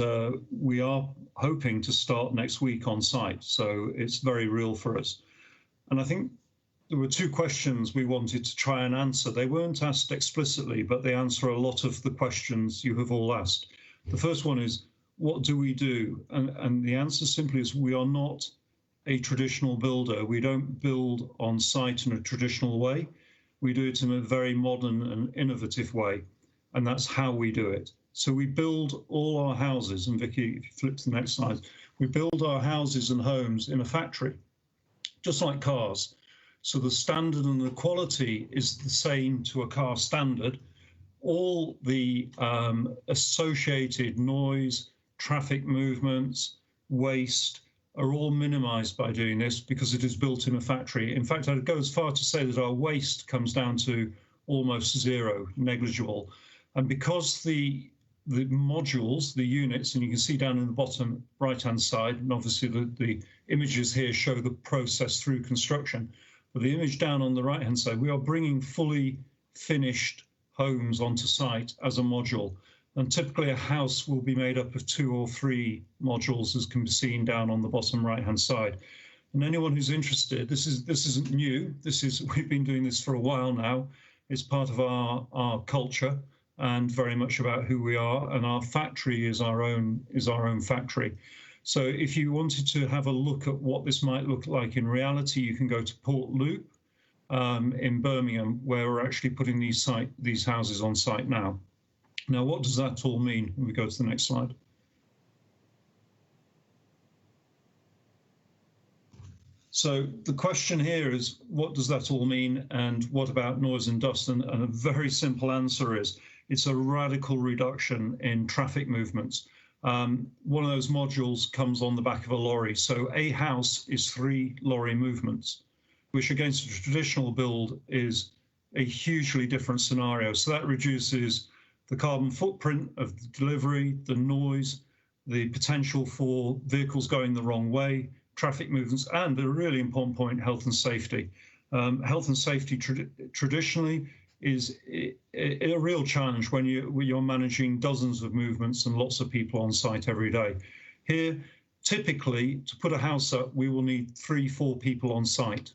we are hoping to start next week on site, so it's very real for us. And I think there were 2 questions we wanted to try and answer. They weren't asked explicitly, but they answer a lot of the questions you have all asked. The first one is, what do we do? And the answer simply is we are not a traditional builder. We don't build on site in a traditional way. We do it in a very modern and innovative way, and that's how we do it. So we build all our houses, and Vicky, if you flip to the next slide, we build our houses and homes in a factory, just like cars. So the standard and the quality is the same to a car standard. All the associated noise, traffic movements, waste are all minimized by doing this because it is built in a factory. In fact, I'd go as far to say that our waste comes down to almost zero, negligible. And because the modules, the units, and you can see down in the bottom right-hand side, and obviously the images here show the process through construction, but the image down on the right-hand side, we are bringing fully finished homes onto site as a module. And typically a house will be made up of 2 or 3 modules, as can be seen down on the bottom right-hand side. And anyone who's interested, this isn't new. We've been doing this for a while now. It's part of our culture and very much about who we are. And our factory is our own factory. So if you wanted to have a look at what this might look like in reality, you can go to Port Loop in Birmingham, where we're actually putting these houses on site now. Now, what does that all mean? When we go to the next slide. So the question here is, what does that all mean, and what about noise and dust? And a very simple answer is, it's a radical reduction in traffic movements. One of those modules comes on the back of a lorry. So a house is 3 lorry movements, which against a traditional build is a hugely different scenario. So that reduces the carbon footprint of the delivery, the noise, the potential for vehicles going the wrong way, traffic movements, and a really important point, health and safety. Health and safety traditionally is a real challenge when you're managing dozens of movements and lots of people on site every day. Here, typically, to put a house up, we will need 3-4 people on site,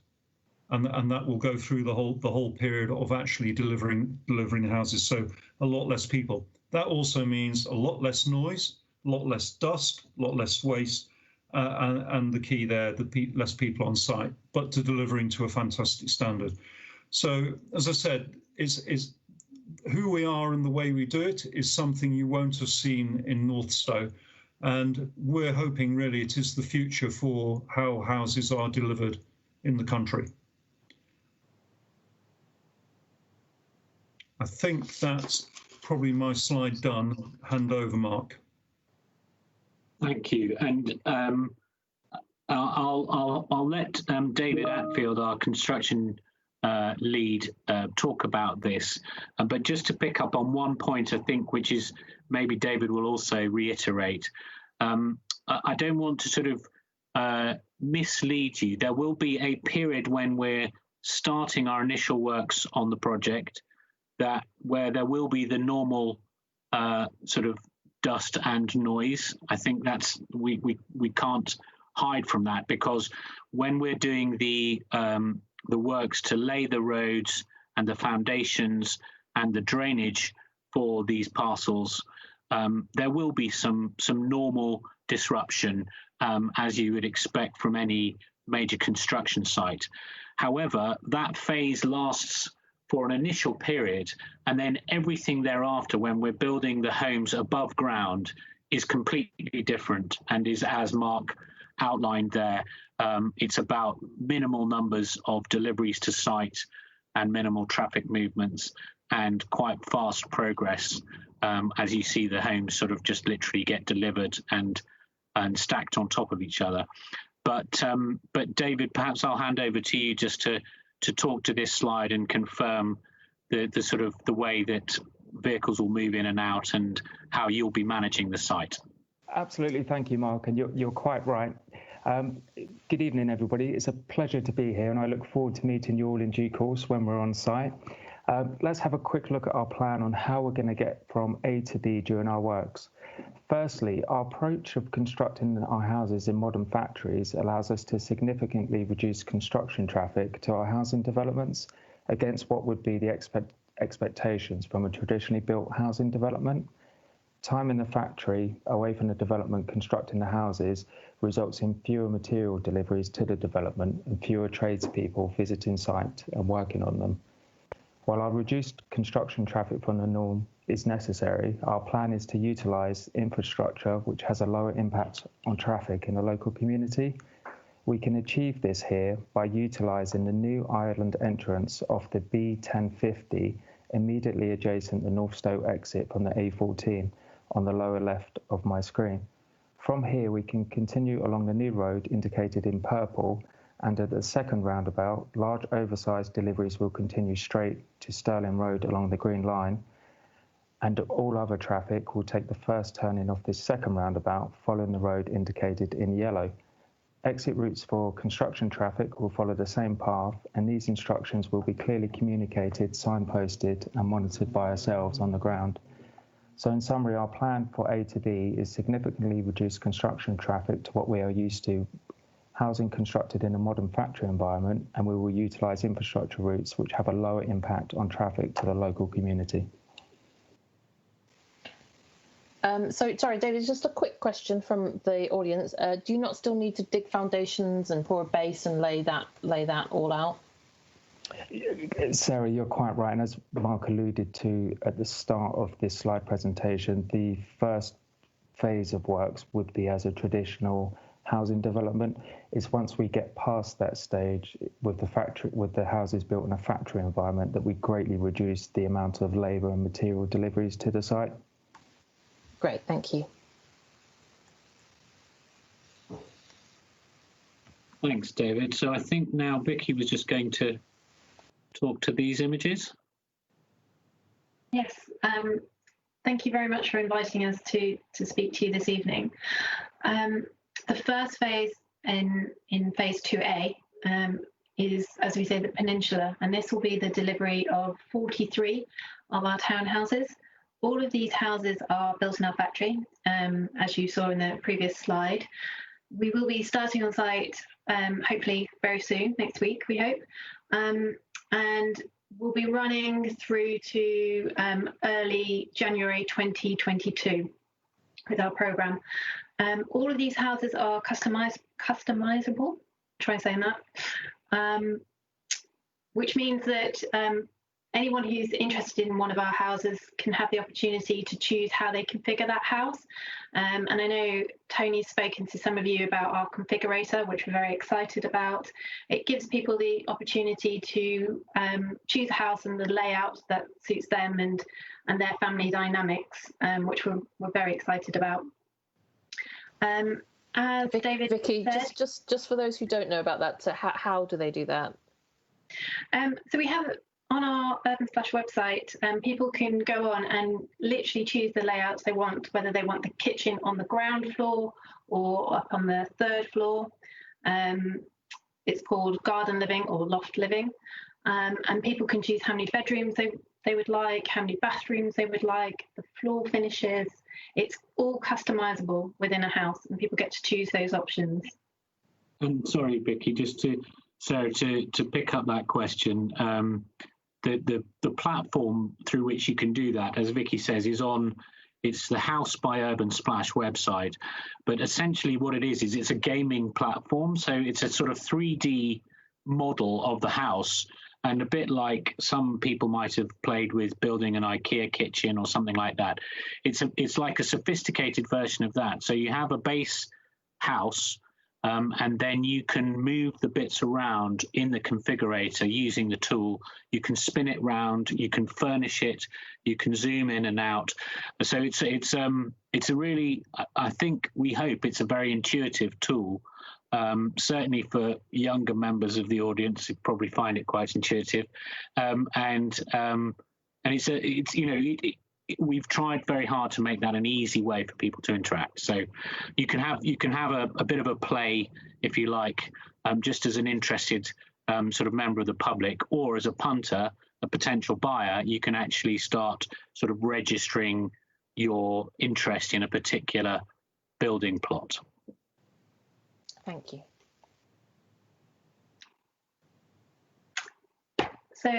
and that will go through the whole period of actually delivering houses. So a lot less people. That also means a lot less noise, a lot less dust, a lot less waste, and the key there, less people on site, but to delivering to a fantastic standard. So, as I said, is who we are and the way we do it is something you won't have seen in Northstowe, and we're hoping really it is the future for how houses are delivered in the country. I think that's probably my slide done. Hand over, Mark.
Thank you, and I'll let David Atfield, our construction lead, talk about this. But just to pick up on one point, I think, which is maybe David will also reiterate. I don't want to sort of mislead you. There will be a period when we're starting our initial works on the project where there will be the normal sort of dust and noise. I think that's we can't hide from that, because when we're doing the works to lay the roads and the foundations and the drainage for these parcels, there will be some normal disruption, as you would expect from any major construction site. However, that phase lasts for an initial period, and then everything thereafter, when we're building the homes above ground, is completely different, and is, as Mark outlined there, it's about minimal numbers of deliveries to site and minimal traffic movements and quite fast progress, as you see the homes sort of just literally get delivered and stacked on top of each other. But David, perhaps I'll hand over to you just to talk to this slide and confirm the sort of the way that vehicles will move in and out and how you'll be managing the site.
Absolutely, thank you, Mark, and you're quite right. Good evening, everybody. It's a pleasure to be here, and I look forward to meeting you all in due course when we're on site. Let's have a quick look at our plan on how we're going to get from A to B during our works. Firstly, our approach of constructing our houses in modern factories allows us to significantly reduce construction traffic to our housing developments against what would be the expectations from a traditionally built housing development. Time in the factory away from the development constructing the houses results in fewer material deliveries to the development and fewer tradespeople visiting site and working on them. While our reduced construction traffic from the norm is necessary, our plan is to utilise infrastructure which has a lower impact on traffic in the local community. We can achieve this here by utilising the new island entrance off the B1050 immediately adjacent the Northstowe exit from the A14 on the lower left of my screen. From here we can continue along the new road indicated in purple, and at the second roundabout, large oversized deliveries will continue straight to Stirling Road along the green line, and all other traffic will take the first turning off this second roundabout following the road indicated in yellow. Exit routes for construction traffic will follow the same path, and these instructions will be clearly communicated, signposted and monitored by ourselves on the ground. So in summary, our plan for A to B is significantly reduce construction traffic to what we are used to, housing constructed in a modern factory environment, and we will utilise infrastructure routes which have a lower impact on traffic to the local community.
So, sorry, David, just a quick question from the audience. Do you not still need to dig foundations and pour a base and lay that all out?
Sarah, you're quite right. And as Mark alluded to at the start of this slide presentation, the first phase of works would be as a traditional housing development. It's once we get past that stage with the houses built in a factory environment that we greatly reduce the amount of labour and material deliveries to the site.
Great, thank you.
Thanks, David. So I think now Vicky was just going to talk to these images.
Yes, thank you very much for inviting us to speak to you this evening. The first phase in phase 2A is, as we say, the peninsula, and this will be the delivery of 43 of our townhouses. All of these houses are built in our factory, as you saw in the previous slide. We will be starting on site hopefully very soon, next week, we hope, and we'll be running through to early January 2022 with our programme. All of these houses are customizable, try saying that, which means that anyone who's interested in one of our houses can have the opportunity to choose how they configure that house. And I know Tony's spoken to some of you about our configurator, which we're very excited about. It gives people the opportunity to choose a house and the layout that suits them and their family dynamics, which we're very excited about. As David
Vicky,
said,
just for those who don't know about that, so how do they do that?
So we have on our Urban Splash website, people can go on and literally choose the layouts they want, whether they want the kitchen on the ground floor or up on the 3rd floor. It's called garden living or loft living, and people can choose how many bedrooms they would like, how many bathrooms they would like, the floor finishes. It's all customizable within a house, and people get to choose those options.
And sorry, Vicky, just to pick up that question, the platform through which you can do that, as Vicky says, it's the House by Urban Splash website. But essentially what it is it's a gaming platform. So it's a sort of 3D model of the house, and a bit like some people might have played with building an IKEA kitchen or something like that. It's like a sophisticated version of that. So you have a base house, and then you can move the bits around in the configurator using the tool. You can spin it round, you can furnish it, you can zoom in and out. So it's a really, I think, we hope it's a very intuitive tool. Certainly for younger members of the audience, you probably find it quite intuitive, and we've tried very hard to make that an easy way for people to interact. So you can have a bit of a play, if you like, just as an interested sort of member of the public, or as a punter, a potential buyer, you can actually start sort of registering your interest in a particular building plot.
Thank you.
So,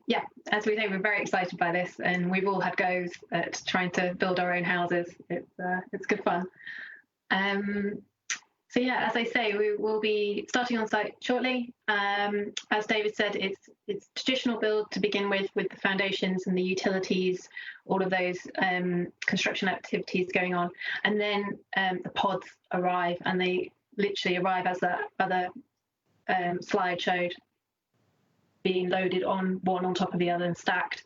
yeah, as we say, we're very excited by this, and we've all had goes at trying to build our own houses. It's good fun. So yeah, as I say, we will be starting on site shortly. As David said, it's traditional build to begin with the foundations and the utilities, all of those construction activities going on, and then the pods arrive, and they literally arrive as that other slide showed, being loaded on one on top of the other and stacked.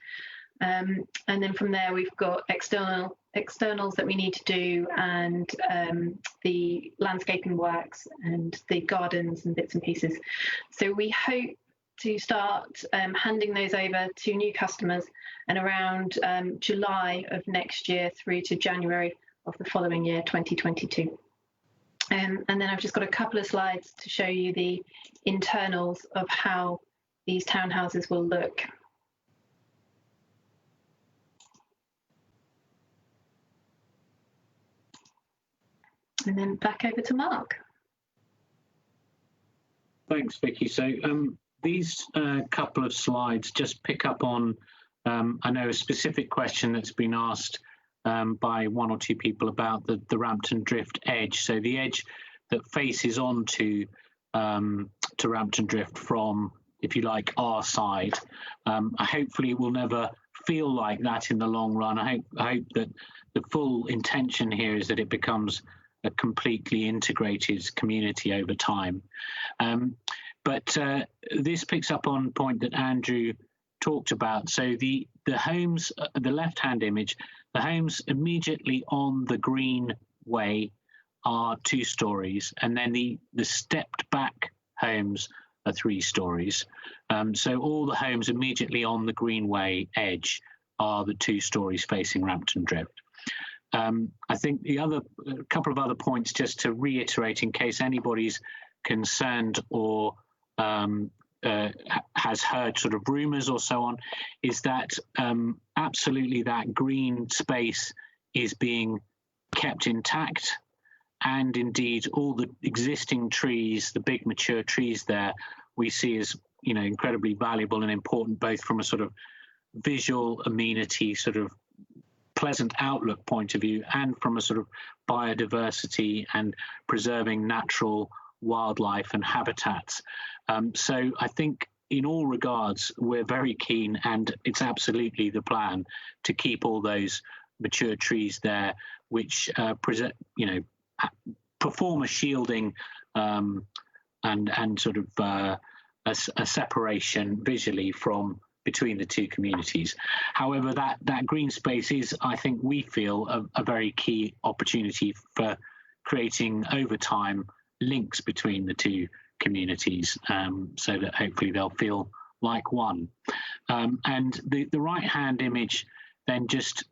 And then from there, we've got externals that we need to do, and the landscaping works and the gardens and bits and pieces. So we hope to start handing those over to new customers and around July of next year through to January of the following year, 2022. And then I've just got a couple of slides to show you the internals of how these townhouses will look. And then back over to Mark.
Thanks, Vicky. So these couple of slides just pick up on, I know, a specific question that's been asked by one or two people about the RamptonDrift edge. So the edge that faces onto to RamptonDrift from, if you like, our side. Hopefully it will never feel like that in the long run. I hope that the full intention here is that it becomes a completely integrated community over time. But this picks up on a point that Andrew talked about. So the homes, the left-hand image, the homes immediately on the green way are 2 stories, and then the stepped back homes are 3 stories. So all the homes immediately on the greenway edge are the 2 stories facing RamptonDrift. I think a couple of other points just to reiterate in case anybody's concerned or has heard sort of rumours or so on, is that absolutely that green space is being kept intact, and indeed all the existing trees, the big mature trees there, we see as incredibly valuable and important, both from a sort of visual amenity, sort of pleasant outlook point of view, and from a sort of biodiversity and preserving natural wildlife and habitats. So I think in all regards, we're very keen, and it's absolutely the plan to keep all those mature trees there, which perform a shielding and sort of a separation visually from between the 2 communities. However, that green space is, I think we feel, a very key opportunity for creating over time links between the 2 communities, so that hopefully they'll feel like one. And the right-hand image then just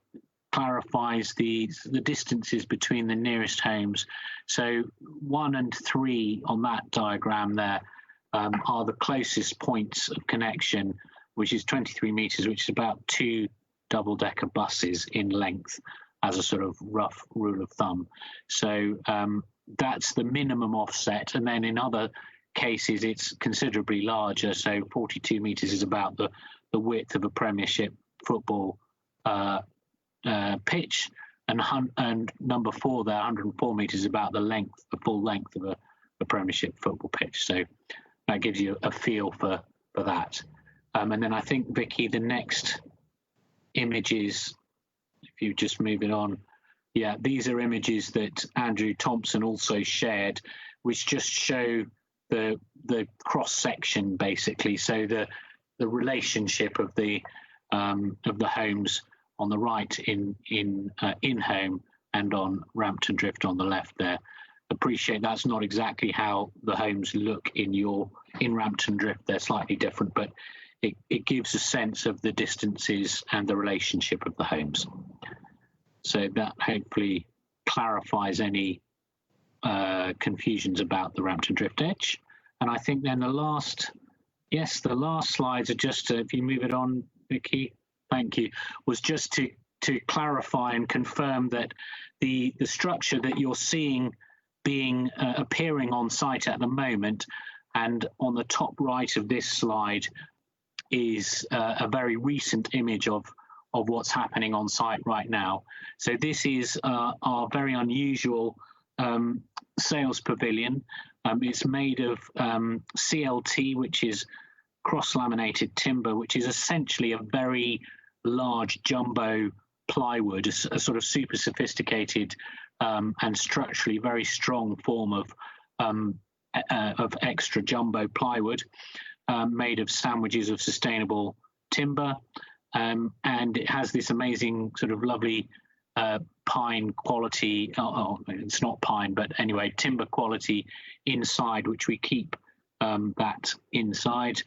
clarifies the distances between the nearest homes. So 1 and 3 on that diagram there are the closest points of connection, which is 23 metres, which is about 2 double-decker buses in length as a sort of rough rule of thumb. So that's the minimum offset. And then in other cases, it's considerably larger. So 42 metres is about the width of a Premiership football pitch, and number 4 there, 104 metres, is about the full length of a Premiership football pitch. So that gives you a feel for that. And then I think, Vicky, the next images, if you just move it on, yeah, these are images that Andrew Thompson also shared, which just show the cross section basically. So the relationship of the homes on the right in home and on RamptonDrift on the left there. Appreciate that's not exactly how the homes look in RamptonDrift. They're slightly different, but it gives a sense of the distances and the relationship of the homes. So that hopefully clarifies any confusions about the RamptonDrift edge. And I think then the last slides are just if you move it on, Vicky, thank you, was just to clarify and confirm that the structure that you're seeing being appearing on site at the moment, and on the top right of this slide is a very recent image of what's happening on site right now. So this is our very unusual sales pavilion. It's made of CLT, which is cross-laminated timber, which is essentially a very large jumbo plywood, a sort of super sophisticated and structurally very strong form of extra jumbo plywood, made of sandwiches of sustainable timber, and it has this amazing sort of lovely pine quality. It's not pine, but anyway, timber quality inside, which we keep that inside.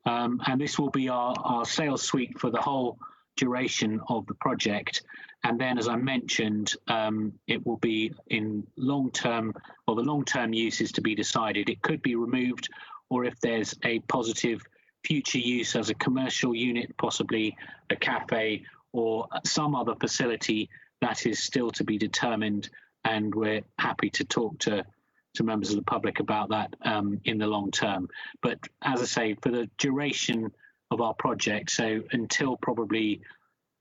And this will be our sales suite for the whole duration of the project. And then, as I mentioned, it will be in long-term, or the long-term use is to be decided. It could be removed, or if there's a positive future use as a commercial unit, possibly a cafe or some other facility, that is still to be determined. And we're happy to talk to members of the public about that in the long term. But as I say, for the duration of our project, so until probably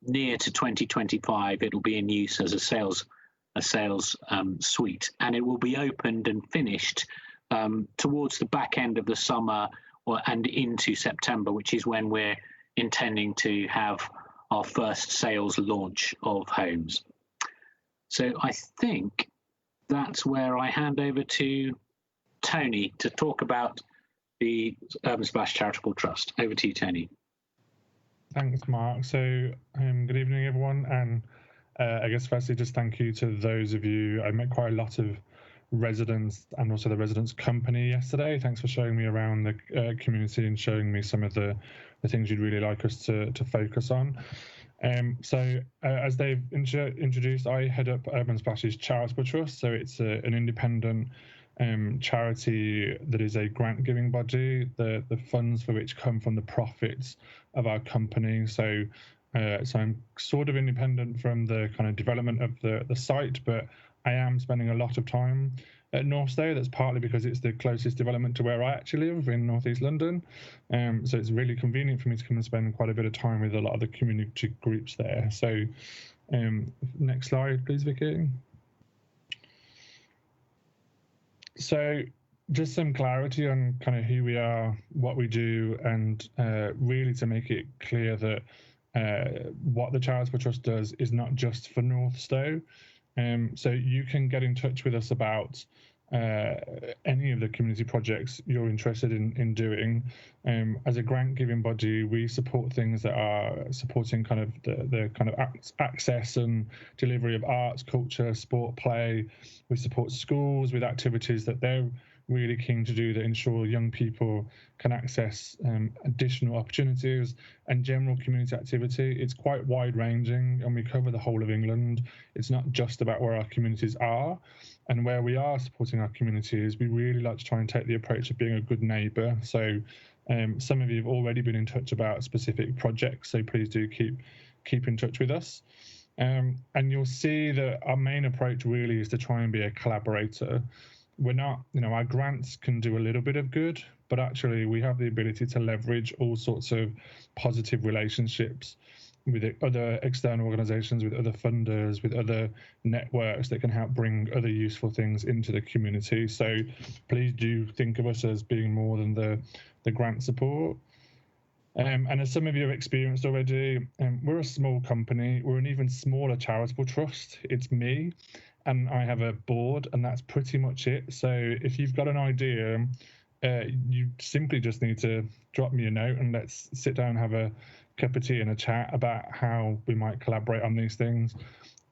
near to 2025, it'll be in use as a sales suite, and it will be opened and finished towards the back end of the summer and into September, which is when we're intending to have our first sales launch of homes. So I think that's where I hand over to Tony to talk about the Urban Splash Charitable Trust. Over to you, Tony.
Thanks, Mark. So, good evening, everyone. And I guess firstly, just thank you to those of you. I met quite a lot of residents and also the residents' company yesterday. Thanks for showing me around the community and showing me some of the things you'd really like us to focus on. So as they've introduced, I head up Urban Splash's Charitable Trust. So it's an independent charity that is a grant giving body. The funds for which come from the profits of our company. So I'm sort of independent from the kind of development of the site, but I am spending a lot of time at Northstowe. That's partly because it's the closest development to where I actually live in Northeast London. So it's really convenient for me to come and spend quite a bit of time with a lot of the community groups there. So next slide, please, Vicky. So just some clarity on kind of who we are, what we do, and really to make it clear that what the Charitable Trust does is not just for Northstowe. So you can get in touch with us about any of the community projects you're interested in doing. As a grant giving body, we support things that are supporting kind of the kind of access and delivery of arts, culture, sport, play. We support schools with activities that they're really keen to do that ensure young people can access additional opportunities and general community activity. It's quite wide ranging and we cover the whole of England. It's not just about where our communities are, and where we are supporting our communities, we really like to try and take the approach of being a good neighbour. So some of you have already been in touch about specific projects, so please do keep in touch with us. And you'll see that our main approach really is to try and be a collaborator. We're not, our grants can do a little bit of good, but actually we have the ability to leverage all sorts of positive relationships with other external organisations, with other funders, with other networks that can help bring other useful things into the community. So please do think of us as being more than the grant support. And as some of you have experienced already, we're a small company. We're an even smaller charitable trust. It's me. And I have a board, and that's pretty much it. So if you've got an idea, you simply just need to drop me a note and let's sit down and have a cup of tea and a chat about how we might collaborate on these things.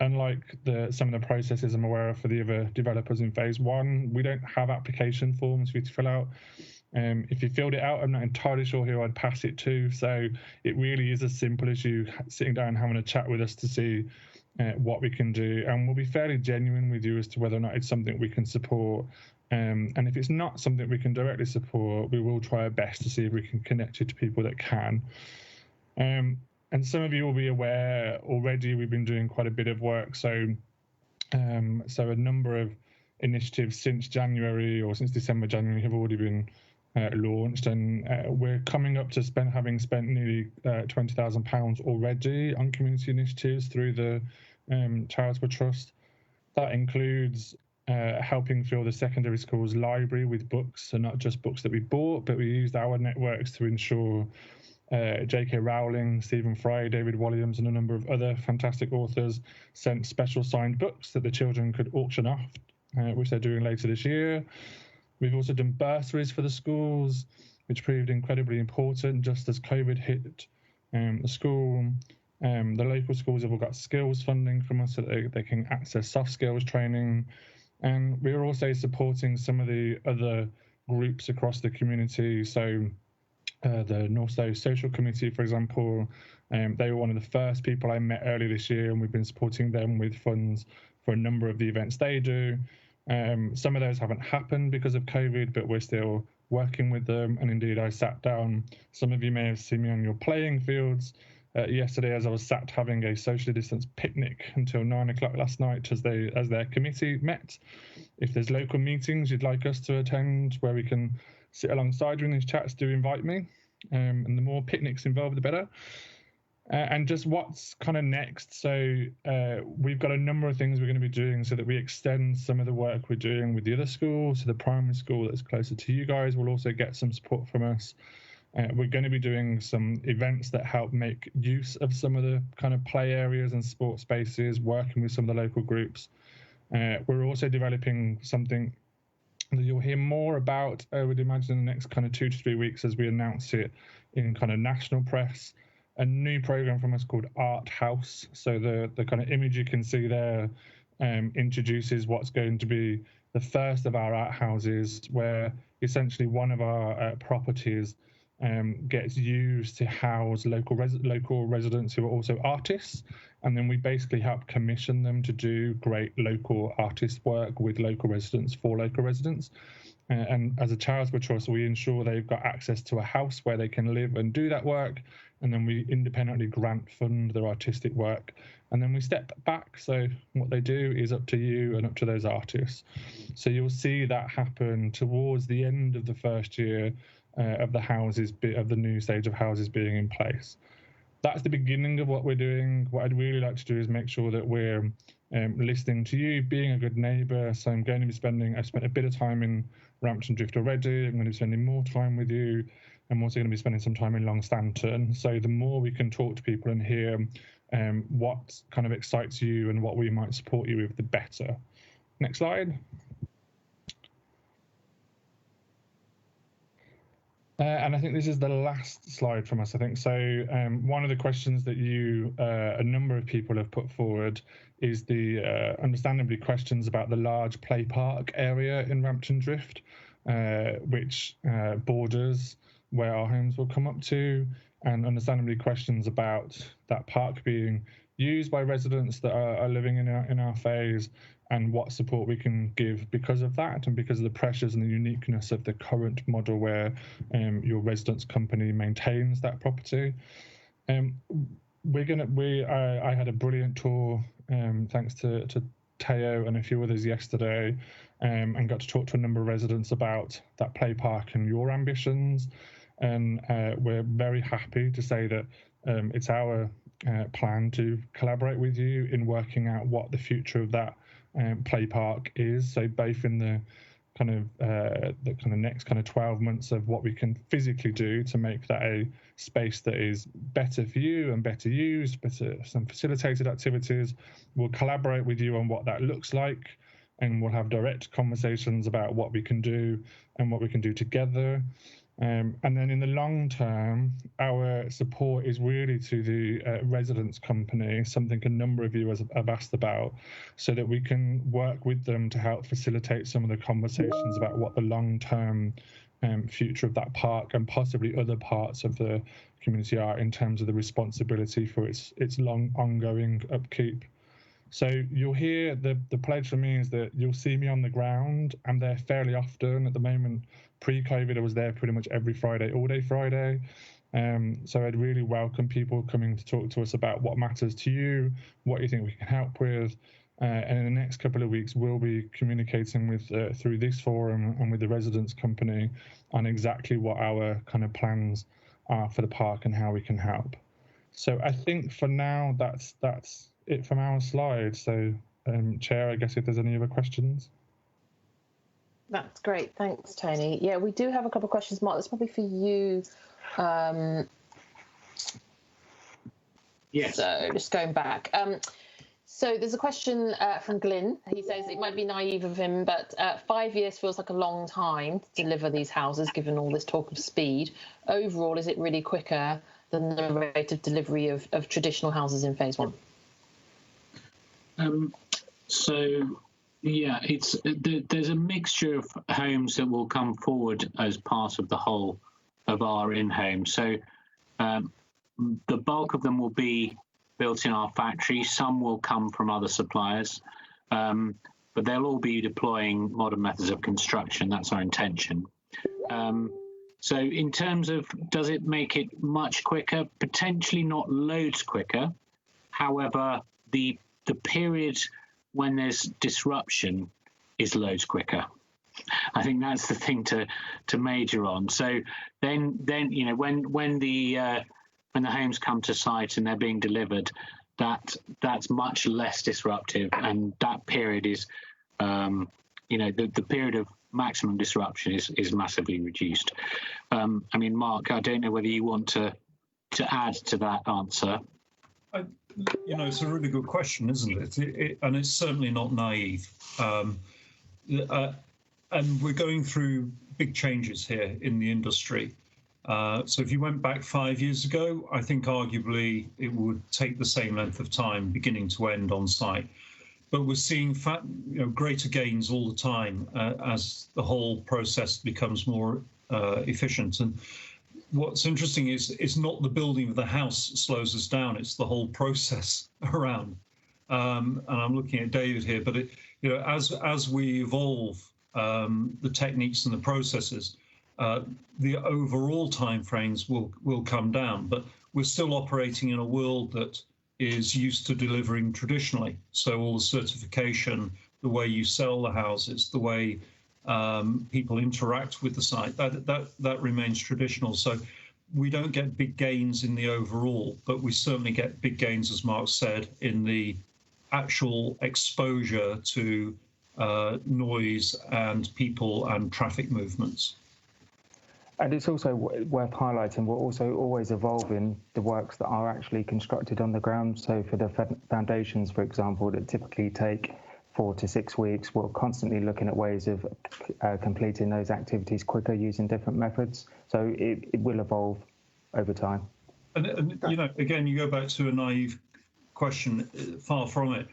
Unlike some of the processes I'm aware of for the other developers in phase one, we don't have application forms for you to fill out. If you filled it out, I'm not entirely sure who I'd pass it to. So it really is as simple as you sitting down and having a chat with us to see what we can do, and we'll be fairly genuine with you as to whether or not it's something we can support. And if it's not something we can directly support, we will try our best to see if we can connect you to people that can. And some of you will be aware already we've been doing quite a bit of work. So a number of initiatives since January or since December, January have already been launched, and we're coming up to having spent nearly £20,000 already on community initiatives through the Charitable Trust. That includes helping fill the secondary school's library with books, so not just books that we bought, but we used our networks to ensure J.K. Rowling, Stephen Fry, David Walliams, and a number of other fantastic authors sent special signed books that the children could auction off, which they're doing later this year. We've also done bursaries for the schools, which proved incredibly important just as COVID hit the school. The local schools have all got skills funding from us so that they can access soft skills training. And we're also supporting some of the other groups across the community. So the Northstowe Social Committee, for example, they were one of the first people I met early this year, and we've been supporting them with funds for a number of the events they do. Some of those haven't happened because of COVID, but we're still working with them. And indeed, I sat down. Some of you may have seen me on your playing fields yesterday as I was sat having a socially distanced picnic until 9 o'clock last night as their committee met. If there's local meetings you'd like us to attend where we can sit alongside you in these chats, do invite me. And the more picnics involved, the better. And just what's kind of next. So we've got a number of things we're going to be doing so that we extend some of the work we're doing with the other schools. So the primary school that's closer to you guys will also get some support from us. We're going to be doing some events that help make use of some of the kind of play areas and sports spaces, working with some of the local groups. We're also developing something that you'll hear more about, I would imagine, in the next kind of 2 to 3 weeks as we announce it in kind of national press. A new program from us called Art House. So the kind of image you can see there introduces what's going to be the first of our art houses, where essentially one of our properties gets used to house local residents who are also artists, and then we basically help commission them to do great local artist work with local residents for local residents. And as a charitable trust, we ensure they've got access to a house where they can live and do that work, and then we independently grant fund their artistic work, and then we step back. So what they do is up to you and up to those artists. So you'll see that happen towards the end of the first year of the new stage of houses being in place. That's the beginning of what we're doing. What I'd really like to do is make sure that we're listening to you, being a good neighbour. So I've spent a bit of time in RamptonDrift already. I'm going to be spending more time with you. I'm also going to be spending some time in Longstanton. So the more we can talk to people and hear what kind of excites you and what we might support you with, the better. Next slide. And I think this is the last slide from us, I think. So one of the questions that a number of people have put forward is the understandably questions about the large play park area in RamptonDrift, which borders where our homes will come up to, and understandably questions about that park being used by residents that are living in our phase, and what support we can give because of that, and because of the pressures and the uniqueness of the current model where your residence company maintains that property. I had a brilliant tour thanks to Teo and a few others yesterday, and got to talk to a number of residents about that play park and your ambitions. And we're very happy to say that it's our plan to collaborate with you in working out what the future of that play park is. So both in the kind of next 12 months of what we can physically do to make that a space that is better for you and better used, some facilitated activities. We'll collaborate with you on what that looks like, and we'll have direct conversations about what we can do and what we can do together. And then in the long term, our support is really to the residents company, something a number of you have asked about, so that we can work with them to help facilitate some of the conversations about what the long-term future of that park and possibly other parts of the community are in terms of the responsibility for its long ongoing upkeep. So you'll hear the pledge from me is that you'll see me on the ground. I'm there fairly often. At the moment, pre-COVID, I was there pretty much every Friday, all day Friday. So I'd really welcome people coming to talk to us about what matters to you, what you think we can help with. And in the next couple of weeks, we'll be communicating with through this forum and with the residents company on exactly what our kind of plans are for the park and how we can help. So I think for now, that's it from our slide. So Chair, I guess if there's any other questions.
That's great. Thanks, Tony. Yeah, we do have a couple of questions. Mark, that's probably for you.
Yes.
So just going back. So there's a question from Glyn. He says it might be naive of him, but 5 years feels like a long time to deliver these houses, given all this talk of speed. Overall, is it really quicker than the rate of delivery of traditional houses in phase 1?
Yeah, there's a mixture of homes that will come forward as part of the whole of our in-home. So the bulk of them will be built in our factory. Some will come from other suppliers, but they'll all be deploying modern methods of construction. That's our intention. So in terms of, does it make it much quicker? Potentially not loads quicker. However, the period when there's disruption is loads quicker. I think that's the thing to major on. So then you know, when the homes come to site and they're being delivered, that's much less disruptive, and that period is you know, the period of maximum disruption is massively reduced. I mean, Mark, I don't know whether you want to add to that answer.
It's a really good question, isn't it? And it's certainly not naive. And we're going through big changes here in the industry. So if you went back 5 years ago, I think arguably it would take the same length of time beginning to end on site. But we're seeing greater gains all the time as the whole process becomes more efficient. And what's interesting is it's not the building of the house that slows us down; it's the whole process around. And I'm looking at David here, but as we evolve the techniques and the processes, the overall timeframes will come down. But we're still operating in a world that is used to delivering traditionally. So all the certification, the way you sell the houses, the way people interact with the site, that remains traditional. So we don't get big gains in the overall, but we certainly get big gains, as Mark said, in the actual exposure to noise and people and traffic movements.
And it's also worth highlighting we're also always evolving the works that are actually constructed on the ground. So for the foundations, for example, that typically take 4 to 6 weeks, we're constantly looking at ways of completing those activities quicker using different methods. So it will evolve over time.
And again, you go back to a naive question, far from it.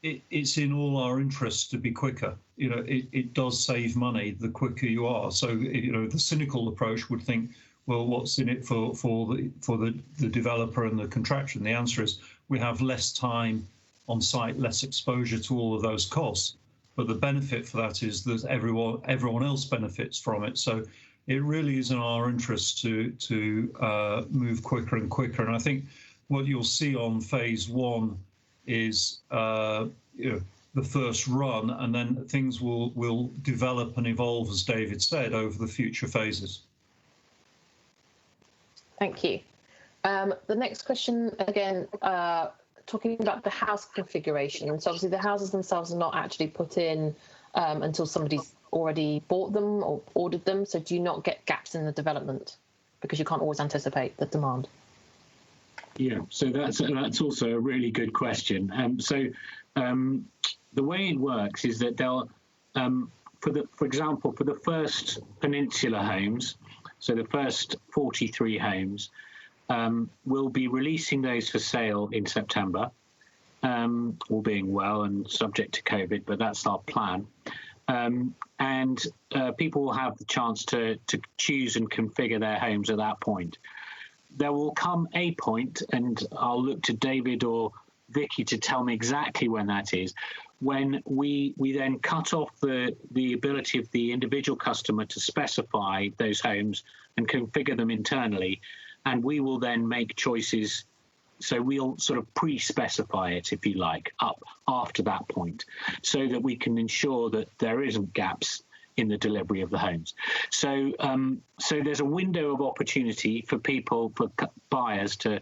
It's in all our interests to be quicker. It does save money the quicker you are. So the cynical approach would think, well, what's in it for the developer and the contractor? The answer is we have less time on site, less exposure to all of those costs. But the benefit for that is that everyone else benefits from it. So it really is in our interest to move quicker and quicker. And I think what you'll see on phase 1 is the first run, and then things will develop and evolve, as David said, over the future phases.
Thank you. The next question, again, talking about the house configuration. So obviously the houses themselves are not actually put in until somebody's already bought them or ordered them. So do you not get gaps in the development because you can't always anticipate the demand?
Yeah, so that's also a really good question. The way it works is that they'll, for example, for the first Peninsula homes, so the first 43 homes, we'll be releasing those for sale in September, all being well and subject to COVID, but that's our plan. And people will have the chance to choose and configure their homes at that point. There will come a point, and I'll look to David or Vicky to tell me exactly when that is, when we then cut off the ability of the individual customer to specify those homes and configure them internally, and we will then make choices. So we'll sort of pre-specify it, if you like, up after that point, so that we can ensure that there isn't gaps in the delivery of the homes. So there's a window of opportunity for buyers to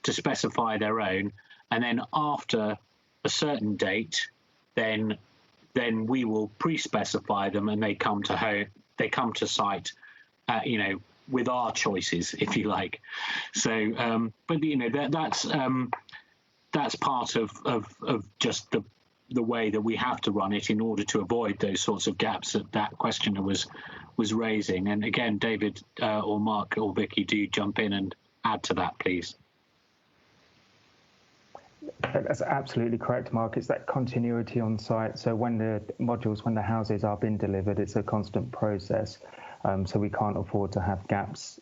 specify their own, and then after a certain date, then we will pre-specify them, and they come to site, with our choices, if you like. So, but that's part of just the way that we have to run it in order to avoid those sorts of gaps that questioner was raising. And again, David or Mark or Vicky, do jump in and add to that, please.
That's absolutely correct, Mark. It's that continuity on site. So when the houses are being delivered, it's a constant process. So we can't afford to have gaps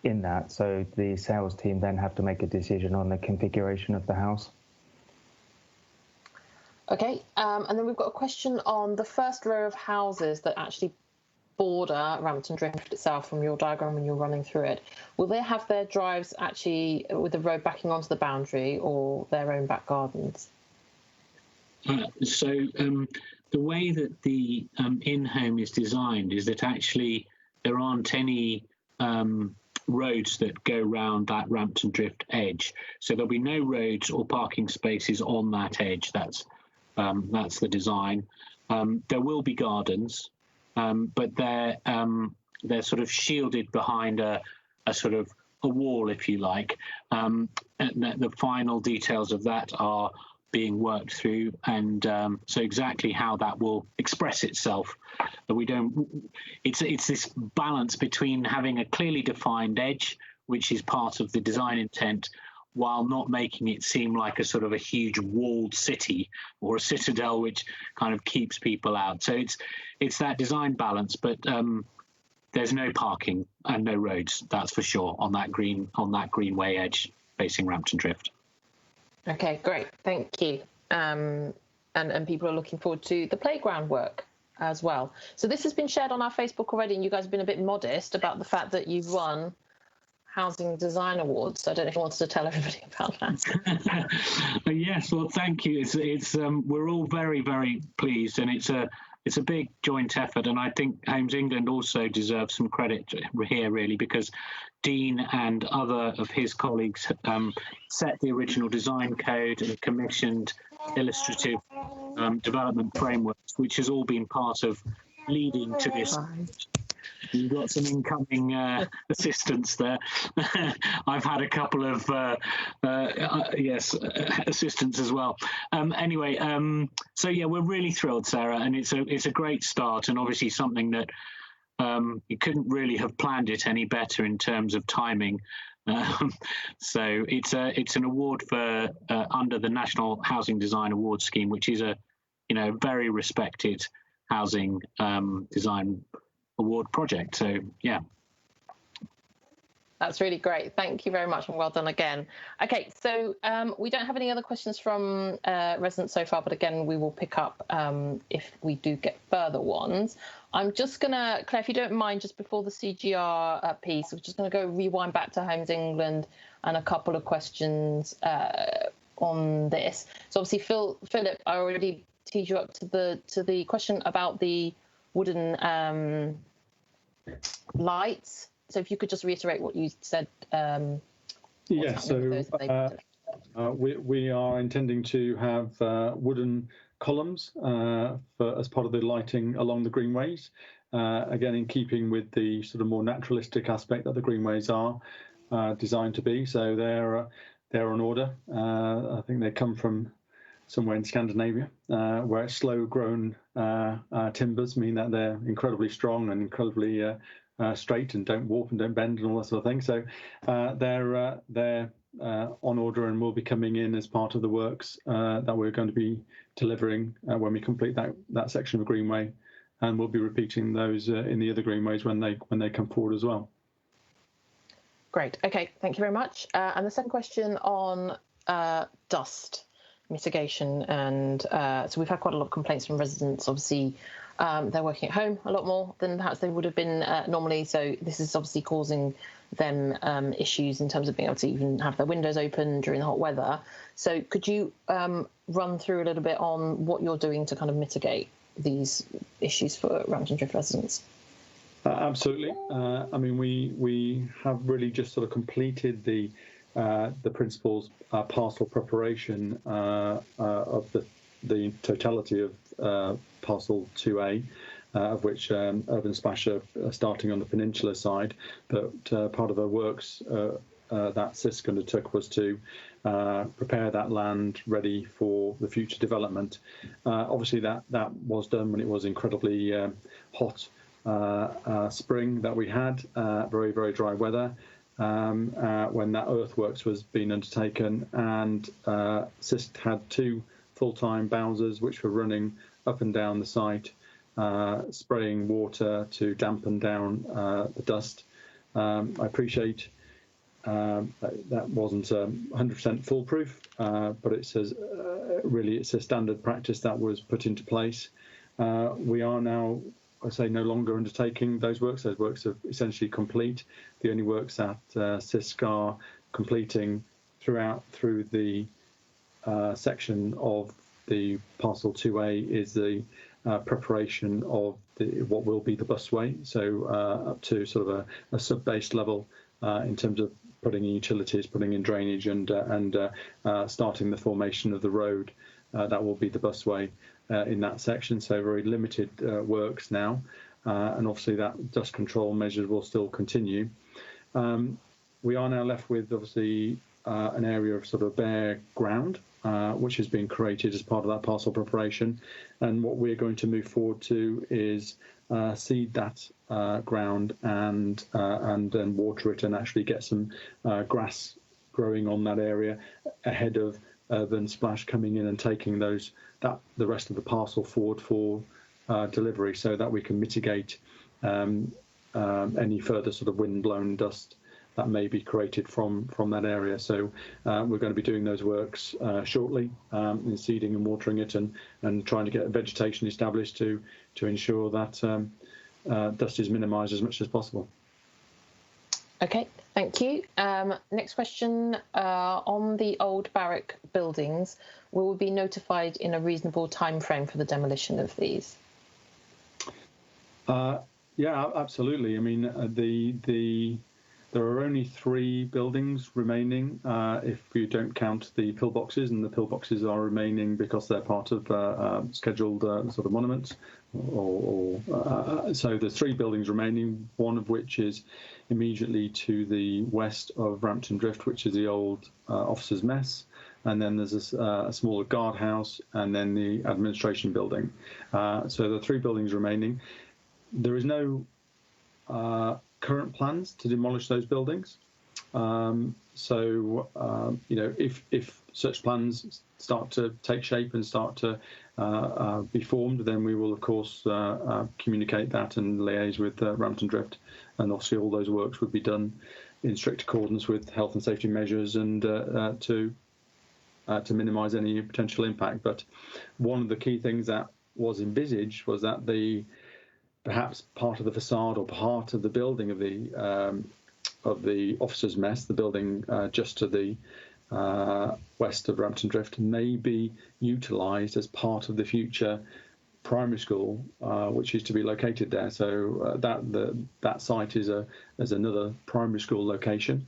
in that. So the sales team then have to make a decision on the configuration of the house.
Okay, and then we've got a question on the first row of houses that actually border RamptonDrift itself from your diagram when you're running through it. Will they have their drives actually with the road backing onto the boundary or their own back gardens?
So the way that the in-home is designed is that actually there aren't any roads that go round that RamptonDrift edge. So there'll be no roads or parking spaces on that edge. That's the design. There will be gardens, but they're sort of shielded behind a sort of a wall, if you like. And the final details of that are being worked through, and so exactly how that will express itself. It's this balance between having a clearly defined edge, which is part of the design intent, while not making it seem like a sort of a huge walled city or a citadel which kind of keeps people out. So it's that design balance, but there's no parking and no roads, that's for sure, on that greenway edge facing RamptonDrift.
Okay, great, thank you. And people are looking forward to the playground work as well. So this has been shared on our Facebook already, and you guys have been a bit modest about the fact that you've won Housing Design Awards. So I don't know if you wanted to tell everybody about that.
Yes, well, thank you. It's we're all very, very pleased, and it's a big joint effort, and I think Homes England also deserves some credit here, really, because Dean and other of his colleagues set the original design code and commissioned illustrative development frameworks, which has all been part of leading to this. You've got some incoming assistance there. I've had a couple of assistants as well. Anyway, so yeah, we're really thrilled, Sarah, and it's a great start, and obviously something that you couldn't really have planned it any better in terms of timing. So it's an award for under the National Housing Design Award Scheme, which is a very respected housing design award project. So yeah,
that's really great. Thank you very much, and well done again. Okay, so we don't have any other questions from residents so far, but again, we will pick up if we do get further ones. I'm just gonna, Claire, if you don't mind, just before the CGR piece, we're just gonna go rewind back to Homes England and a couple of questions on this. So obviously, Philip, I already teed you up to the question about the wooden lights. So if you could just reiterate what you said.
Yeah, so we are intending to have wooden columns as part of the lighting along the greenways, again in keeping with the sort of more naturalistic aspect that the greenways are designed to be. So they're on order. I think they come from somewhere in Scandinavia, where slow-grown timbers mean that they're incredibly strong and incredibly straight and don't warp and don't bend and all that sort of thing. So they're on order and will be coming in as part of the works that we're going to be delivering when we complete that section of Greenway, and we'll be repeating those in the other greenways when they come forward as well.
Great. Okay. Thank you very much. And the second question on dust mitigation, and so we've had quite a lot of complaints from residents. Obviously, they're working at home a lot more than perhaps they would have been normally, so this is obviously causing them issues in terms of being able to even have their windows open during the hot weather. So could you run through a little bit on what you're doing to kind of mitigate these issues for RamptonDrift residents?
Absolutely. I mean, we have really just sort of completed the principal's parcel preparation of the totality of parcel 2A, of which Urban Splash are starting on the peninsula side. But part of the works that CISC undertook was to prepare that land ready for the future development. Obviously, that was done when it was incredibly hot spring that we had, very, very dry weather. When that earthworks was being undertaken, and CISC had 2 full-time bowsers which were running up and down the site, spraying water to dampen down the dust. I appreciate that wasn't 100% foolproof, but it's a standard practice that was put into place. We are now, I say, no longer undertaking those works. Those works are essentially complete. The only works that CISC are completing through the section of the parcel 2A is the preparation of what will be the busway, so up to sort of a sub-base level in terms of putting in utilities, putting in drainage, and starting the formation of the road that will be the busway in that section. So very limited works now, and obviously that dust control measures will still continue. we are now left with obviously an area of sort of bare ground, which has been created as part of that parcel preparation. And what we're going to move forward to is seed that ground and then water it and actually get some grass growing on that area ahead of Urban Splash coming in and taking the rest of the parcel forward for delivery, so that we can mitigate any further sort of wind-blown dust that may be created from that area. So we're going to be doing those works shortly, in seeding and watering it, and trying to get vegetation established to ensure that dust is minimised as much as possible.
Okay, thank you. Next question, on the old barrack buildings, will we be notified in a reasonable time frame for the demolition of these?
Yeah, absolutely. I mean, there are only 3 buildings remaining if you don't count the pillboxes, and the pillboxes are remaining because they're part of scheduled sort of monuments. So there's 3 buildings remaining, one of which is immediately to the west of RamptonDrift, which is the old officers' mess, and then there's a smaller guardhouse, and then the administration building. So there are 3 buildings remaining. There is no current plans to demolish those buildings. So if such plans start to take shape and start to be formed, then we will of course communicate that and liaise with RamptonDrift, and obviously all those works would be done in strict accordance with health and safety measures and to minimise any potential impact. But one of the key things that was envisaged was that perhaps part of the facade or part of the building of the officers' mess, the building just to the west of RamptonDrift, may be utilised as part of the future primary school, which is to be located there. So that site is another primary school location.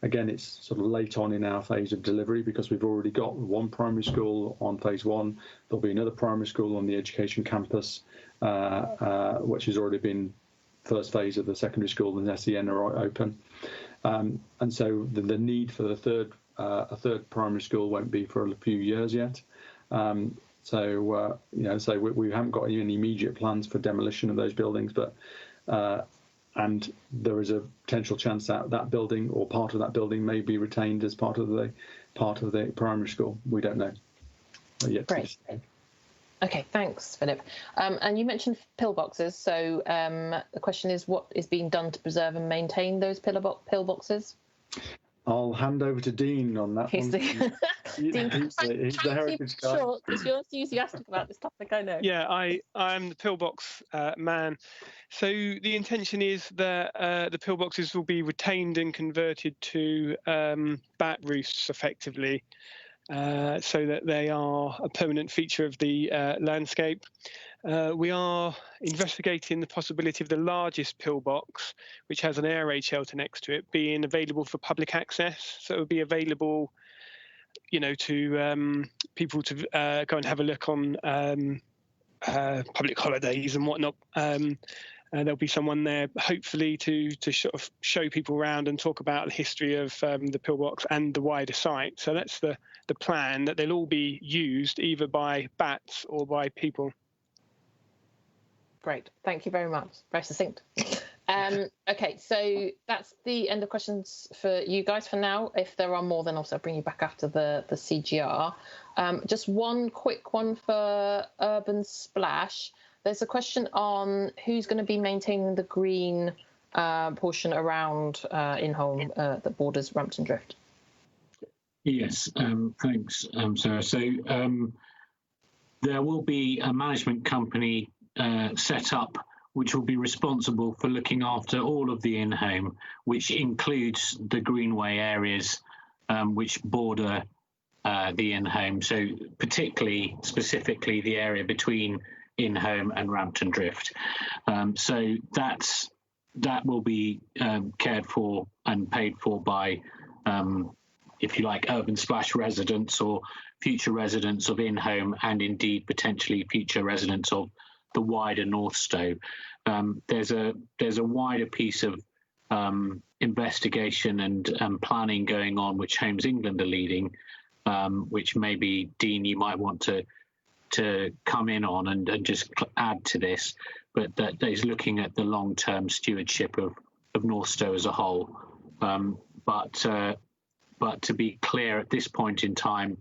Again, it's sort of late on in our phase of delivery because we've already got 1 primary school on phase 1. There'll be another primary school on the education campus, which has already been first phase of the secondary school, and SEN are open. And so the need for a third primary school won't be for a few years yet. So we haven't got any immediate plans for demolition of those buildings, but and there is a potential chance that that building or part of that building may be retained as part of the primary school. We don't know yet.
Great. Okay, thanks, Philip. And you mentioned pillboxes. So the question is, what is being done to preserve and maintain those pillboxes? I'll
hand over to Dean on that one. He's the heritage guy.
Sure, because you're enthusiastic about this topic, I know.
Yeah, I'm the pillbox man. So the intention is that the pillboxes will be retained and converted to bat roosts, effectively, so that they are a permanent feature of the landscape. We are investigating the possibility of the largest pillbox, which has an air raid shelter next to it, being available for public access. So it would be available, to people to go and have a look on public holidays and whatnot. There'll be someone there, hopefully, to sort of show people around and talk about the history of the pillbox and the wider site. So that's the plan, that they'll all be used either by bats or by people.
Great, thank you very much. Very succinct. Okay, so that's the end of questions for you guys for now. If there are more, then also I'll bring you back after the CGR. Just one quick one for Urban Splash. There's a question on who's going to be maintaining the green portion around Inholm that borders RamptonDrift.
Yes, thanks, Sarah. So there will be a management company set up which will be responsible for looking after all of the in-home, which includes the greenway areas which border the in-home. So specifically the area between in-home and RamptonDrift. So that will be cared for and paid for by, if you like, Urban Splash residents or future residents of in-home, and indeed potentially future residents of the wider North Stowe. There's a wider piece of investigation and planning going on, which Homes England are leading, which maybe, Dean, you might want to come in on and just add to this, but that is looking at the long-term stewardship of Northstowe as a whole. But to be clear, at this point in time,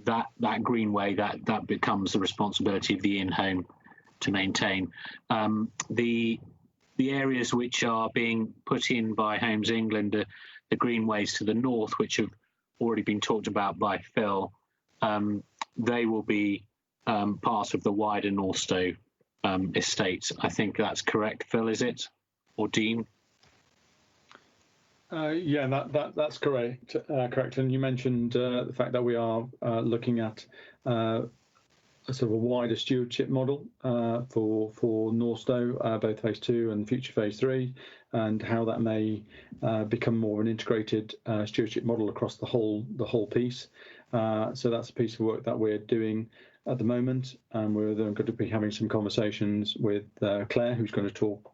that greenway that becomes the responsibility of the in-home to maintain. The areas which are being put in by Homes England, the greenways to the north, which have already been talked about by Phil, they will be part of the wider Northstowe estate. I think that's correct, Phil, is it? Or Dean?
Yeah, that's correct. Correct. And you mentioned the fact that we are looking at a sort of a wider stewardship model for Northstowe, both phase 2 and future phase 3, and how that may become more of an integrated stewardship model across the whole piece. So that's a piece of work that we're doing at the moment, and we're then going to be having some conversations with Claire, who's going to talk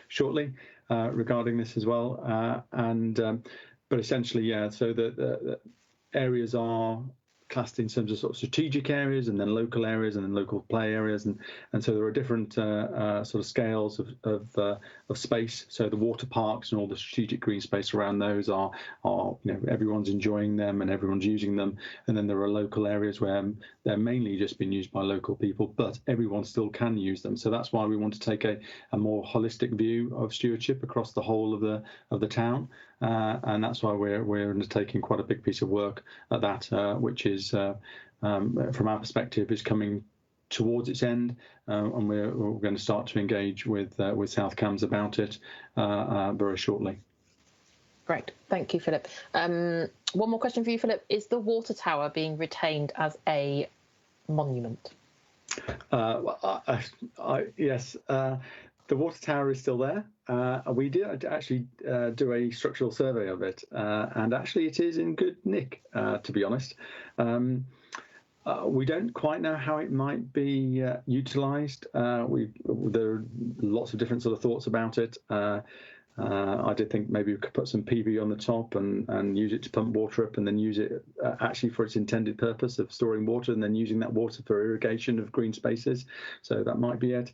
shortly regarding this as well. But essentially, yeah, so the areas are classed in terms of sort of strategic areas, and then local areas, and then local play areas, and so there are different sort of scales of space. So the water parks and all the strategic green space around those are everyone's enjoying them and everyone's using them, and then there are local areas where they're mainly just being used by local people, but everyone still can use them. So that's why we want to take a more holistic view of stewardship across the whole of the town. And that's why we're undertaking quite a big piece of work at that, which is, from our perspective, is coming towards its end, and we're going to start to engage with South Cambs about it very shortly.
Great, thank you, Philip. One more question for you, Philip. Is the water tower being retained as a monument?
Yes. The water tower is still there. We did actually do a structural survey of it, and actually it is in good nick, to be honest. We don't quite know how it might be utilised. There are lots of different sort of thoughts about it. I did think maybe we could put some PV on the top and use it to pump water up, and then use it actually for its intended purpose of storing water, and then using that water for irrigation of green spaces. So that might be it.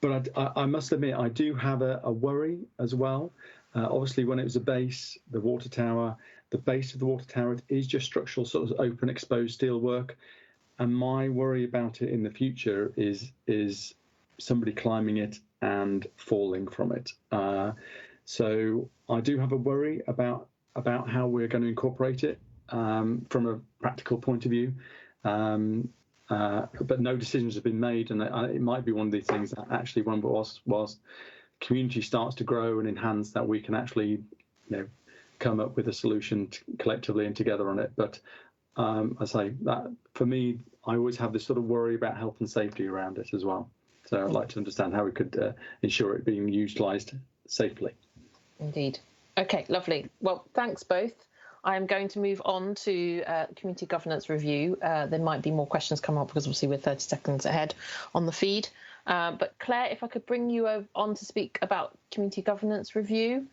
But I must admit, I do have a worry as well. Obviously, when it was a base, the water tower, the base of the water tower is just structural, sort of open, exposed steel work. And my worry about it in the future is somebody climbing it and falling from it. So I do have a worry about how we're going to incorporate it from a practical point of view. But no decisions have been made, and it might be one of these things that actually, whilst community starts to grow and enhance, that we can actually, come up with a solution collectively and together on it. But I say that for me, I always have this sort of worry about health and safety around it as well. So I'd like to understand how we could ensure it being utilised safely.
Indeed. Okay, lovely. Well, thanks both. I am going to move on to community governance review. There might be more questions come up because obviously we're 30 seconds ahead on the feed. But Claire, if I could bring you on to speak about community governance review.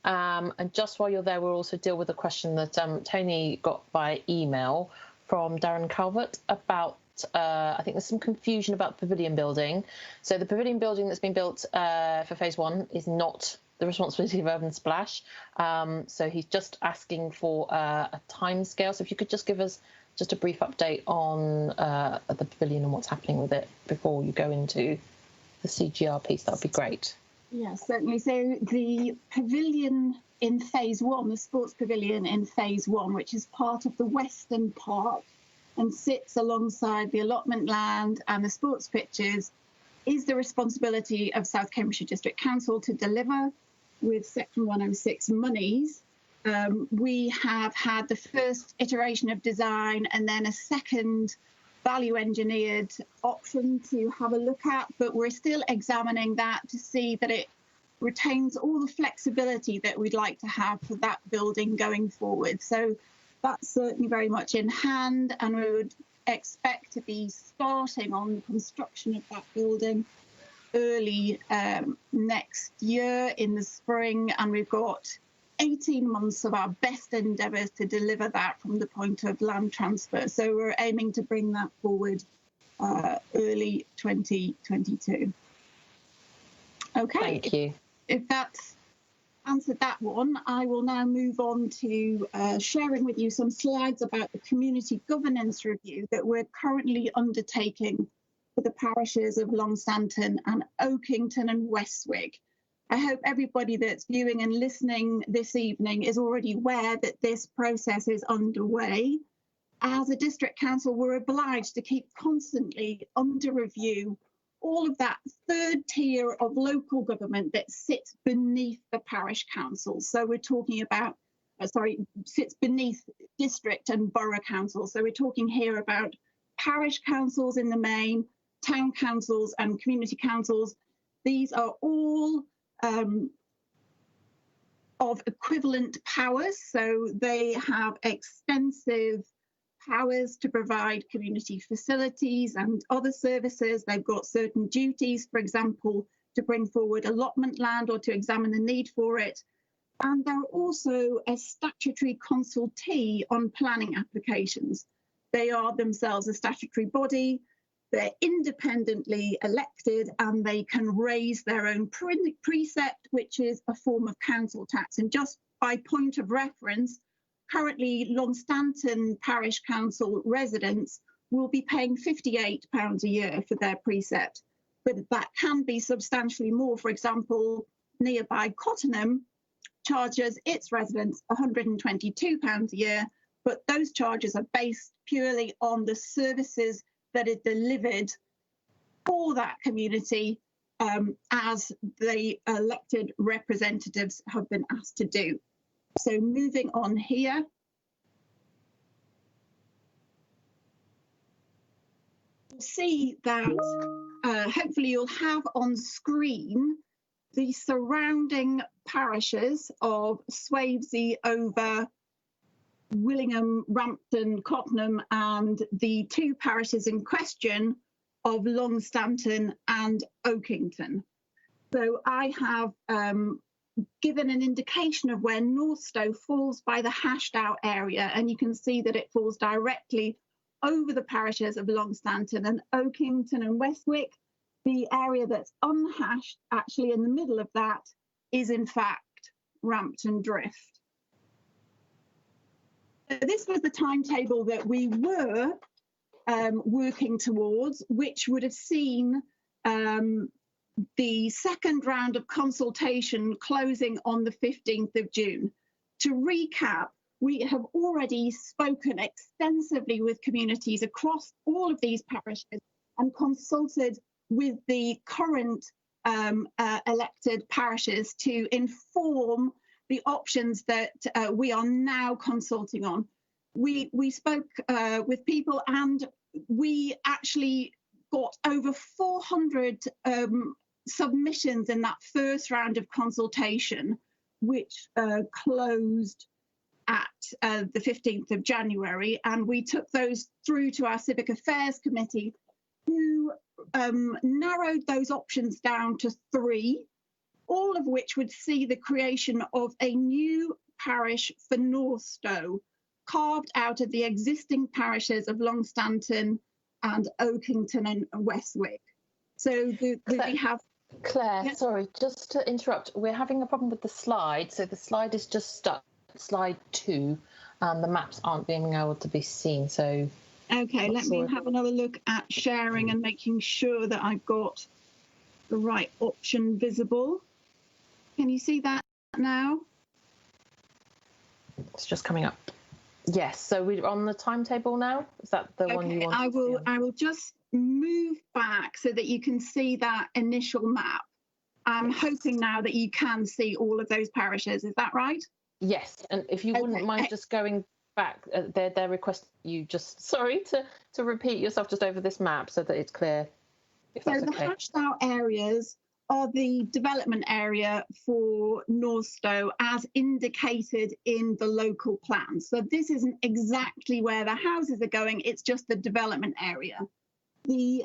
And just while you're there, we'll also deal with a question that Tony got by email from Darren Calvert about, I think there's some confusion about the pavilion building. So the pavilion building that's been built for phase 1 is not the responsibility of Urban Splash. So he's just asking for a timescale. So if you could just give us just a brief update on the pavilion and what's happening with it before you go into the CGR piece, that would be great.
Yeah, certainly. So the pavilion in phase 1, the sports pavilion in phase 1, which is part of the Western Park and sits alongside the allotment land and the sports pitches, is the responsibility of South Cambridgeshire District Council to deliver with Section 106 monies. We have had the first iteration of design and then a second value engineered option to have a look at, but we're still examining that to see that it retains all the flexibility that we'd like to have for that building going forward. So that's certainly very much in hand, and we would expect to be starting on the construction of that building early next year in the spring, and we've got 18 months of our best endeavours to deliver that from the point of land transfer. So we're aiming to bring that forward early 2022. Okay.
Thank you.
If that's answered that one, I will now move on to sharing with you some slides about the community governance review that we're currently undertaking for the parishes of Longstanton and Oakington and Westwick. I hope everybody that's viewing and listening this evening is already aware that this process is underway. As a district council, we're obliged to keep constantly under review all of that third tier of local government that sits beneath the parish council. So we're talking about, sits beneath district and borough council. So we're talking here about parish councils in the main, town councils and community councils. These are all of equivalent powers. So they have extensive powers to provide community facilities and other services. They've got certain duties, for example, to bring forward allotment land or to examine the need for it. And they're also a statutory consultee on planning applications. They are themselves a statutory body. They're independently elected and they can raise their own precept, which is a form of council tax. And just by point of reference, currently, Longstanton Parish Council residents will be paying £58 a year for their precept, but that can be substantially more. For example, nearby Cottenham charges its residents £122 a year, but those charges are based purely on the services that are delivered for that community as the elected representatives have been asked to do. So moving on here. See that hopefully you'll have on screen the surrounding parishes of Swavesey, Over, Willingham, Rampton, Cottenham, and the two parishes in question of Longstanton and Oakington. So I have given an indication of where Northstowe falls by the hashed out area, and you can see that it falls directly over the parishes of Longstanton and Oakington and Westwick. The area that's unhashed, actually in the middle of that, is in fact RamptonDrift. This was the timetable that we were working towards, which would have seen the second round of consultation closing on the 15th of June. To recap, we have already spoken extensively with communities across all of these parishes and consulted with the current elected parishes to inform the options that we are now consulting on. We spoke with people and we actually got over 400 submissions in that first round of consultation, which closed at the 15th of January. And we took those through to our Civic Affairs Committee, who narrowed those options down to 3, all of which would see the creation of a new parish for Northstowe, carved out of the existing parishes of Longstanton and Oakington and Westwick. So we have...
Claire,
yeah.
Sorry, just to interrupt. We're having a problem with the slide. So the slide is just stuck, slide 2, and the maps aren't being able to be seen. So
okay, let me have another look at sharing and making sure that I've got the right option visible. Can you see that now?
It's just coming up. Yes, so we're on the timetable now. Is that the one you want?
I will just move back so that you can see that initial map. I'm hoping now that you can see all of those parishes. Is that right?
Yes, and if you wouldn't mind just going back, their request you just, sorry, to repeat yourself just over this map so that it's clear.
So the hashed out areas are the development area for Northstowe as indicated in the local plan. So this isn't exactly where the houses are going, it's just the development area. The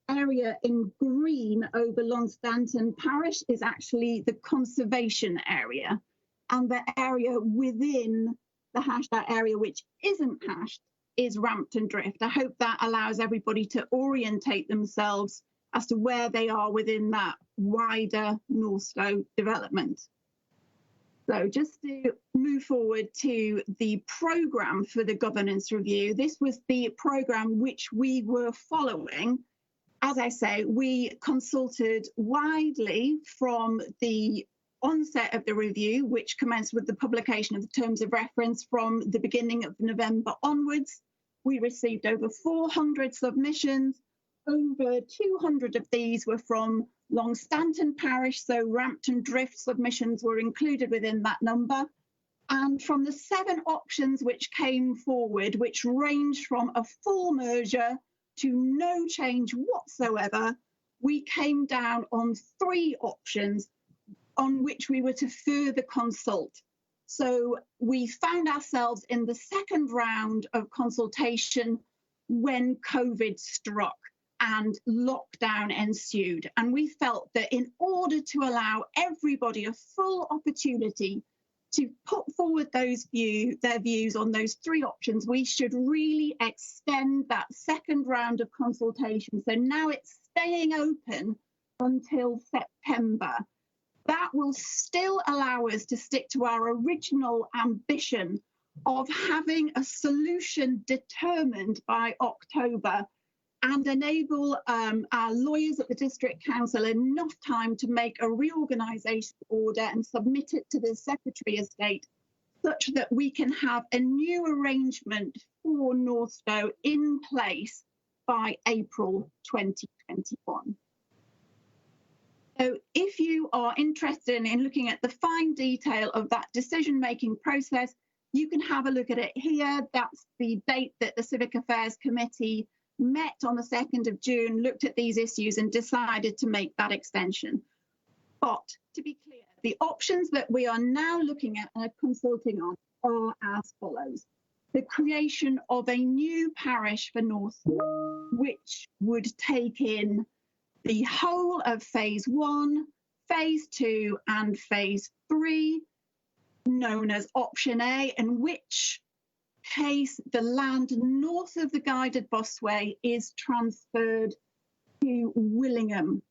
area in green over Longstanton Parish is actually the conservation area, and the area within the hashed out area which isn't hashed is RamptonDrift. I hope that allows everybody to orientate themselves as to where they are within that wider Northstowe development. So just to move forward to the programme for the governance review, this was the programme which we were following. As I say, we consulted widely from the onset of the review, which commenced with the publication of the terms of reference from the beginning of November onwards. We received over 400 submissions. Over 200 of these were from Longstanton Parish, so RamptonDrift submissions were included within that number. And from the 7 options which came forward, which ranged from a full merger to no change whatsoever, we came down on 3 options on which we were to further consult. So we found ourselves in the second round of consultation when COVID struck and lockdown ensued. And we felt that in order to allow everybody a full opportunity to put forward their views on those 3 options, we should really extend that second round of consultation. So now it's staying open until September. That will still allow us to stick to our original ambition of having a solution determined by October and enable our lawyers at the District Council enough time to make a reorganisation order and submit it to the Secretary of State such that we can have a new arrangement for Northstowe in place by April 2021. So if you are interested in looking at the fine detail of that decision-making process, you can have a look at it here. That's the date that the Civic Affairs Committee met on the 2nd of June, looked at these issues and decided to make that extension. But to be clear, the options that we are now looking at and consulting on are as follows. The creation of a new parish for Northstowe, which would take in the whole of phase 1, phase 2 and phase 3, known as option A, in which case the land north of the guided busway is transferred to Willingham.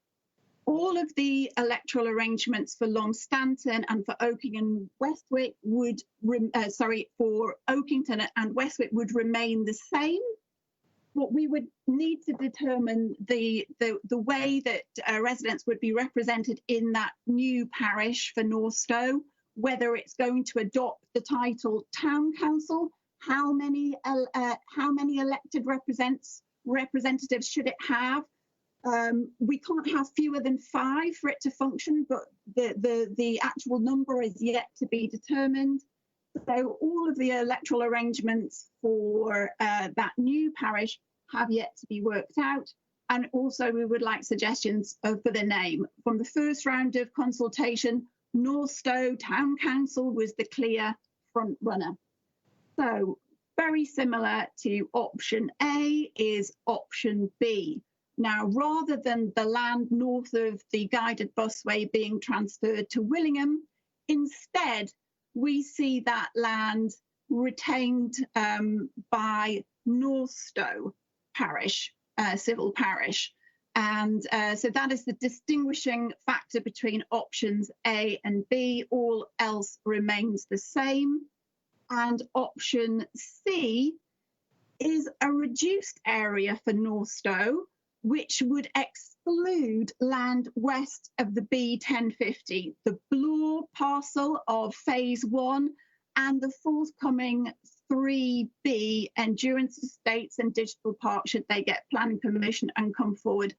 All of the electoral arrangements for Longstanton and for Oaking and Westwick would, for Oakington and Westwick would remain the same. What we would need to determine the way that residents would be represented in that new parish for Northstowe, whether it's going to adopt the title Town Council, how many elected representatives should it have? We can't have fewer than 5 for it to function, but the actual number is yet to be determined. So all of the electoral arrangements for that new parish have yet to be worked out. And also we would like suggestions for the name. From the first round of consultation, Northstowe Town Council was the clear front runner. So very similar to option A is option B. Now, rather than the land north of the guided busway being transferred to Willingham, instead we see that land retained by Northstowe Parish, civil parish. And so that is the distinguishing factor between options A and B. All else remains the same. And option C is a reduced area for Northstowe, which would exclude land west of the B1050, the Bloor parcel of phase 1 and the forthcoming 3B endurance estates and digital park should they get planning permission and come forward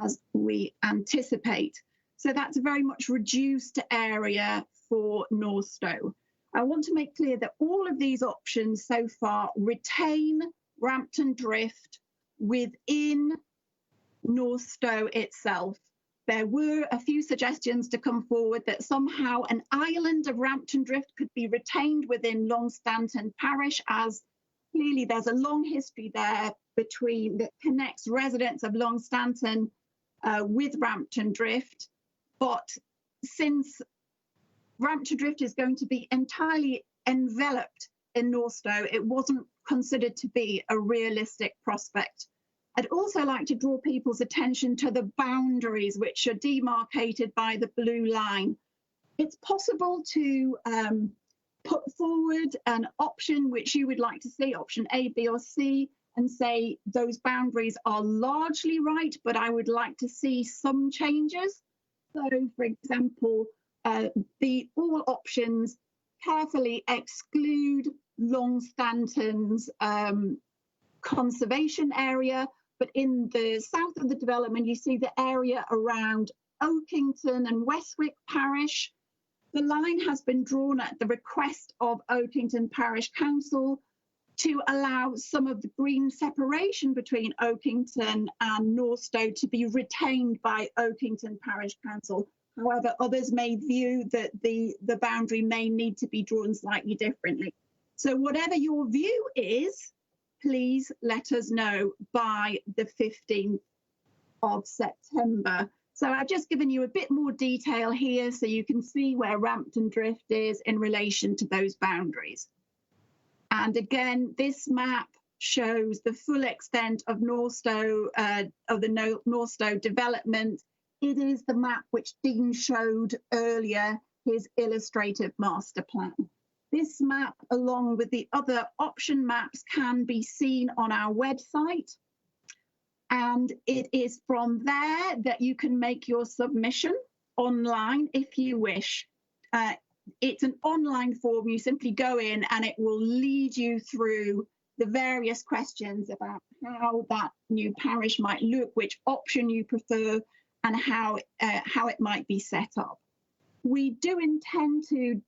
as we anticipate. So that's a very much reduced area for Northstowe. I want to make clear that all of these options so far retain RamptonDrift within Northstowe itself. There were a few suggestions to come forward that somehow an island of RamptonDrift could be retained within Longstanton Parish, as clearly there's a long history there that connects residents of Long Stanton with RamptonDrift. But since RamptonDrift is going to be entirely enveloped in Northstowe, it wasn't considered to be a realistic prospect. I'd also like to draw people's attention to the boundaries which are demarcated by the blue line. It's possible to put forward an option which you would like to see, option A, B, or C, and say those boundaries are largely right, but I would like to see some changes. So, for example, all options carefully exclude Long Stanton's conservation area, but in the south of the development, you see the area around Oakington and Westwick Parish. The line has been drawn at the request of Oakington Parish Council to allow some of the green separation between Oakington and Northstowe to be retained by Oakington Parish Council. However, others may view that the boundary may need to be drawn slightly differently. So whatever your view is, please let us know by the 15th of September. So I've just given you a bit more detail here so you can see where RamptonDrift is in relation to those boundaries. And again, this map shows the full extent of Northstowe, of the Northstowe development. It is the map which Dean showed earlier, his illustrative master plan. This map, along with the other option maps, can be seen on our website. And it is from there that you can make your submission online if you wish. It's an online form. You simply go in and it will lead you through the various questions about how that new parish might look, which option you prefer, and how it might be set up. We do intend to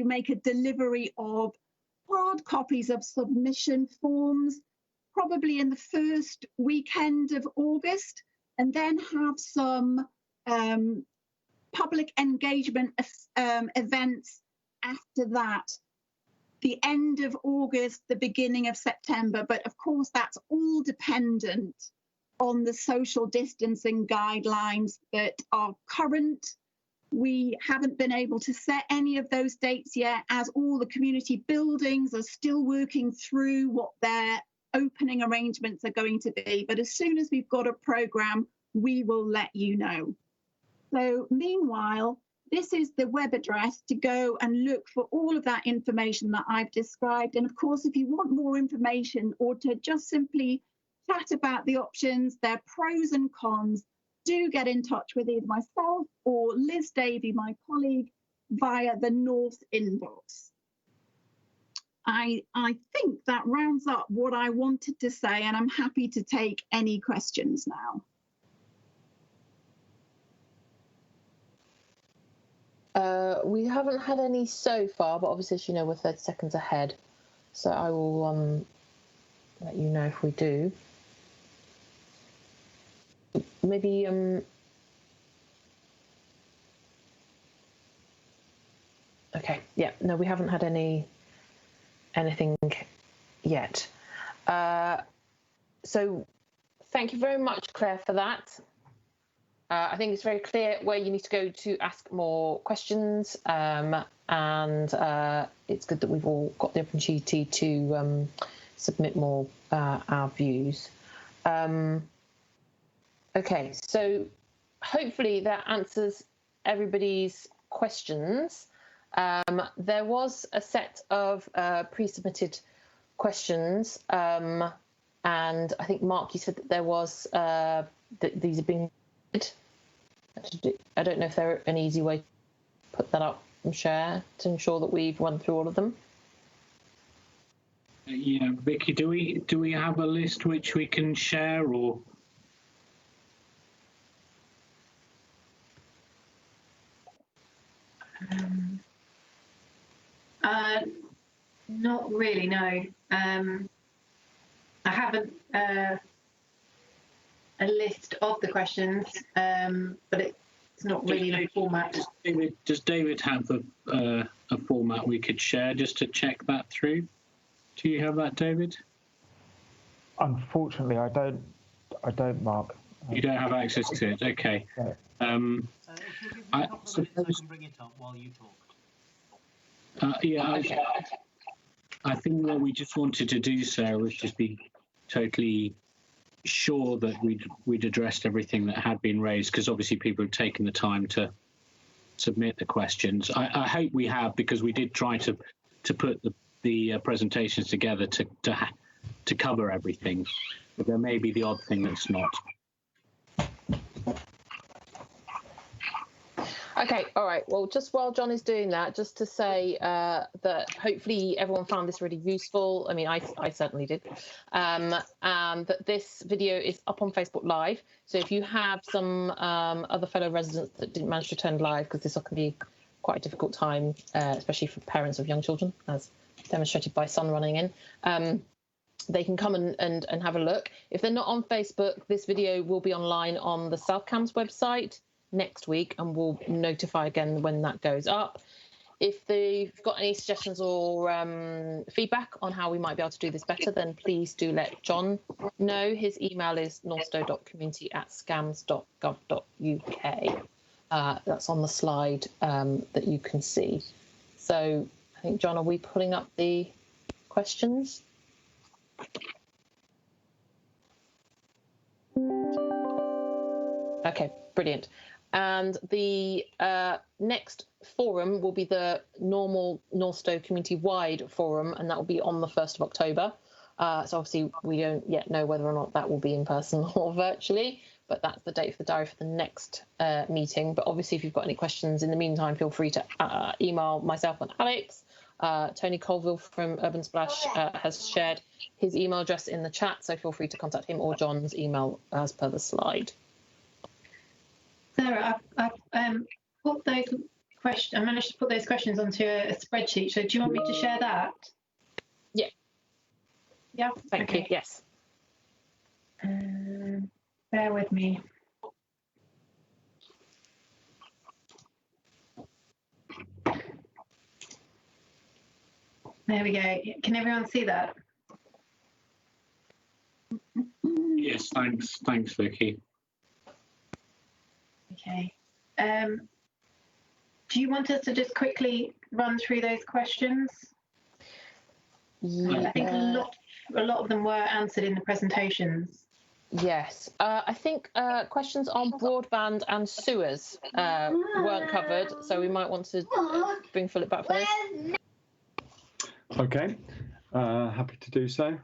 make a delivery of hard copies of submission forms, probably in the first weekend of August, and then have some public engagement events after that, the end of August, the beginning of September. But of course, that's all dependent on the social distancing guidelines that are current. We haven't been able to set any of those dates yet, as all the community buildings are still working through what their opening arrangements are going to be. But as soon as we've got a programme, we will let you know. So meanwhile, this is the web address to go and look for all of that information that I've described. And of course, if you want more information or to just simply chat about the options, their pros and cons, do get in touch with either myself or Liz Davey, my colleague, via the North inbox. I think that rounds up what I wanted to say, and I'm happy to take any questions now.
We haven't had any so far, but obviously, as you know, we're 30 seconds ahead. So I will let you know if we do. Maybe okay, yeah, no, we haven't had anything yet. So thank you very much, Claire, for that. I think it's very clear where you need to go to ask more questions, and it's good that we've all got the opportunity to submit more our views. Okay, so hopefully that answers everybody's questions. There was a set of pre-submitted questions, and I think, Mark, you said that there was that these have been. I don't know if there are an easy way to put that up and share to ensure that we've run through all of them.
Yeah, Vicky, do we have a list which we can share, or?
Not really, no. I haven't a list of the questions, but it's not really in a format.
Does David have a format we could share just to check that through? Do you have that, David?
Unfortunately, I don't, Mark.
You don't have access to it. Okay.
Yeah.
If you'll give me a couple of minutes, I can bring it up while you talk.
Yeah, I think what we just wanted to do, Sarah, was just be totally sure that we'd addressed everything that had been raised, because obviously people have taken the time to submit the questions. I hope we have, because we did try to put the presentations together to cover everything, but there may be the odd thing that's not.
Okay, all right. Well, just while John is doing that, just to say that hopefully everyone found this really useful. I mean, I certainly did. And that this video is up on Facebook Live. So if you have some other fellow residents that didn't manage to attend live, because this can be quite a difficult time, especially for parents of young children, as demonstrated by Son running in, they can come and have a look. If they're not on Facebook, this video will be online on the South Cams website next week, and we'll notify again when that goes up. If they've got any suggestions or feedback on how we might be able to do this better, then please do let John know. His email is northstowe.community@scams.gov.uk. That's on the slide that you can see. So I think, John, are we pulling up the questions? Okay, brilliant. And the next forum will be the normal Northstowe community-wide forum, and that will be on the 1st of October. So obviously we don't yet know whether or not that will be in person or virtually, but that's the date for the diary for the next meeting. But obviously if you've got any questions in the meantime, feel free to email myself and Alex. Tony Colville from Urban Splash has shared his email address in the chat, so feel free to contact him or John's email as per the slide.
Sarah, I've put those questions. I managed to put those questions onto a spreadsheet. So do you want me to share that?
Yeah.
Yeah.
Thank you. Yes.
Bear with me. There we go. Can everyone see that?
Yes, thanks, Vicky.
Okay. Do you want us to just quickly run through those questions?
Yeah.
I think a lot of them were answered in the presentations.
Yes. I think questions on broadband and sewers weren't covered, so we might want to bring Philip back for this.
Okay, happy to do so.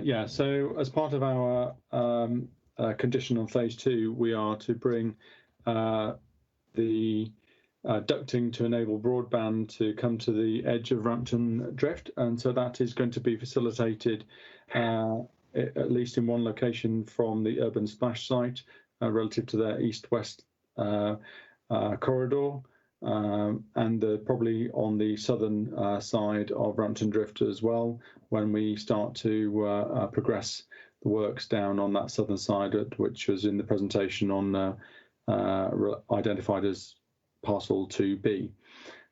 Yeah, so as part of our condition on phase 2, we are to bring the ducting to enable broadband to come to the edge of RamptonDrift, and so that is going to be facilitated at least in one location from the Urban Splash site relative to their east-west corridor, and probably on the southern side of RamptonDrift as well, when we start to progress the works down on that southern side, which was in the presentation on identified as parcel 2B.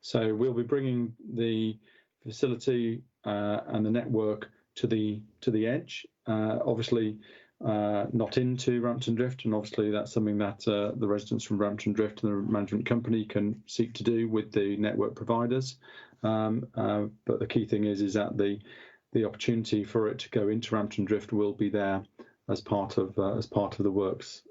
So we'll be bringing the facility and the network to the edge, obviously not into RamptonDrift, and obviously that's something that the residents from RamptonDrift and the management company can seek to do with the network providers. But the key thing is that the opportunity for it to go into RamptonDrift will be there as part of the works.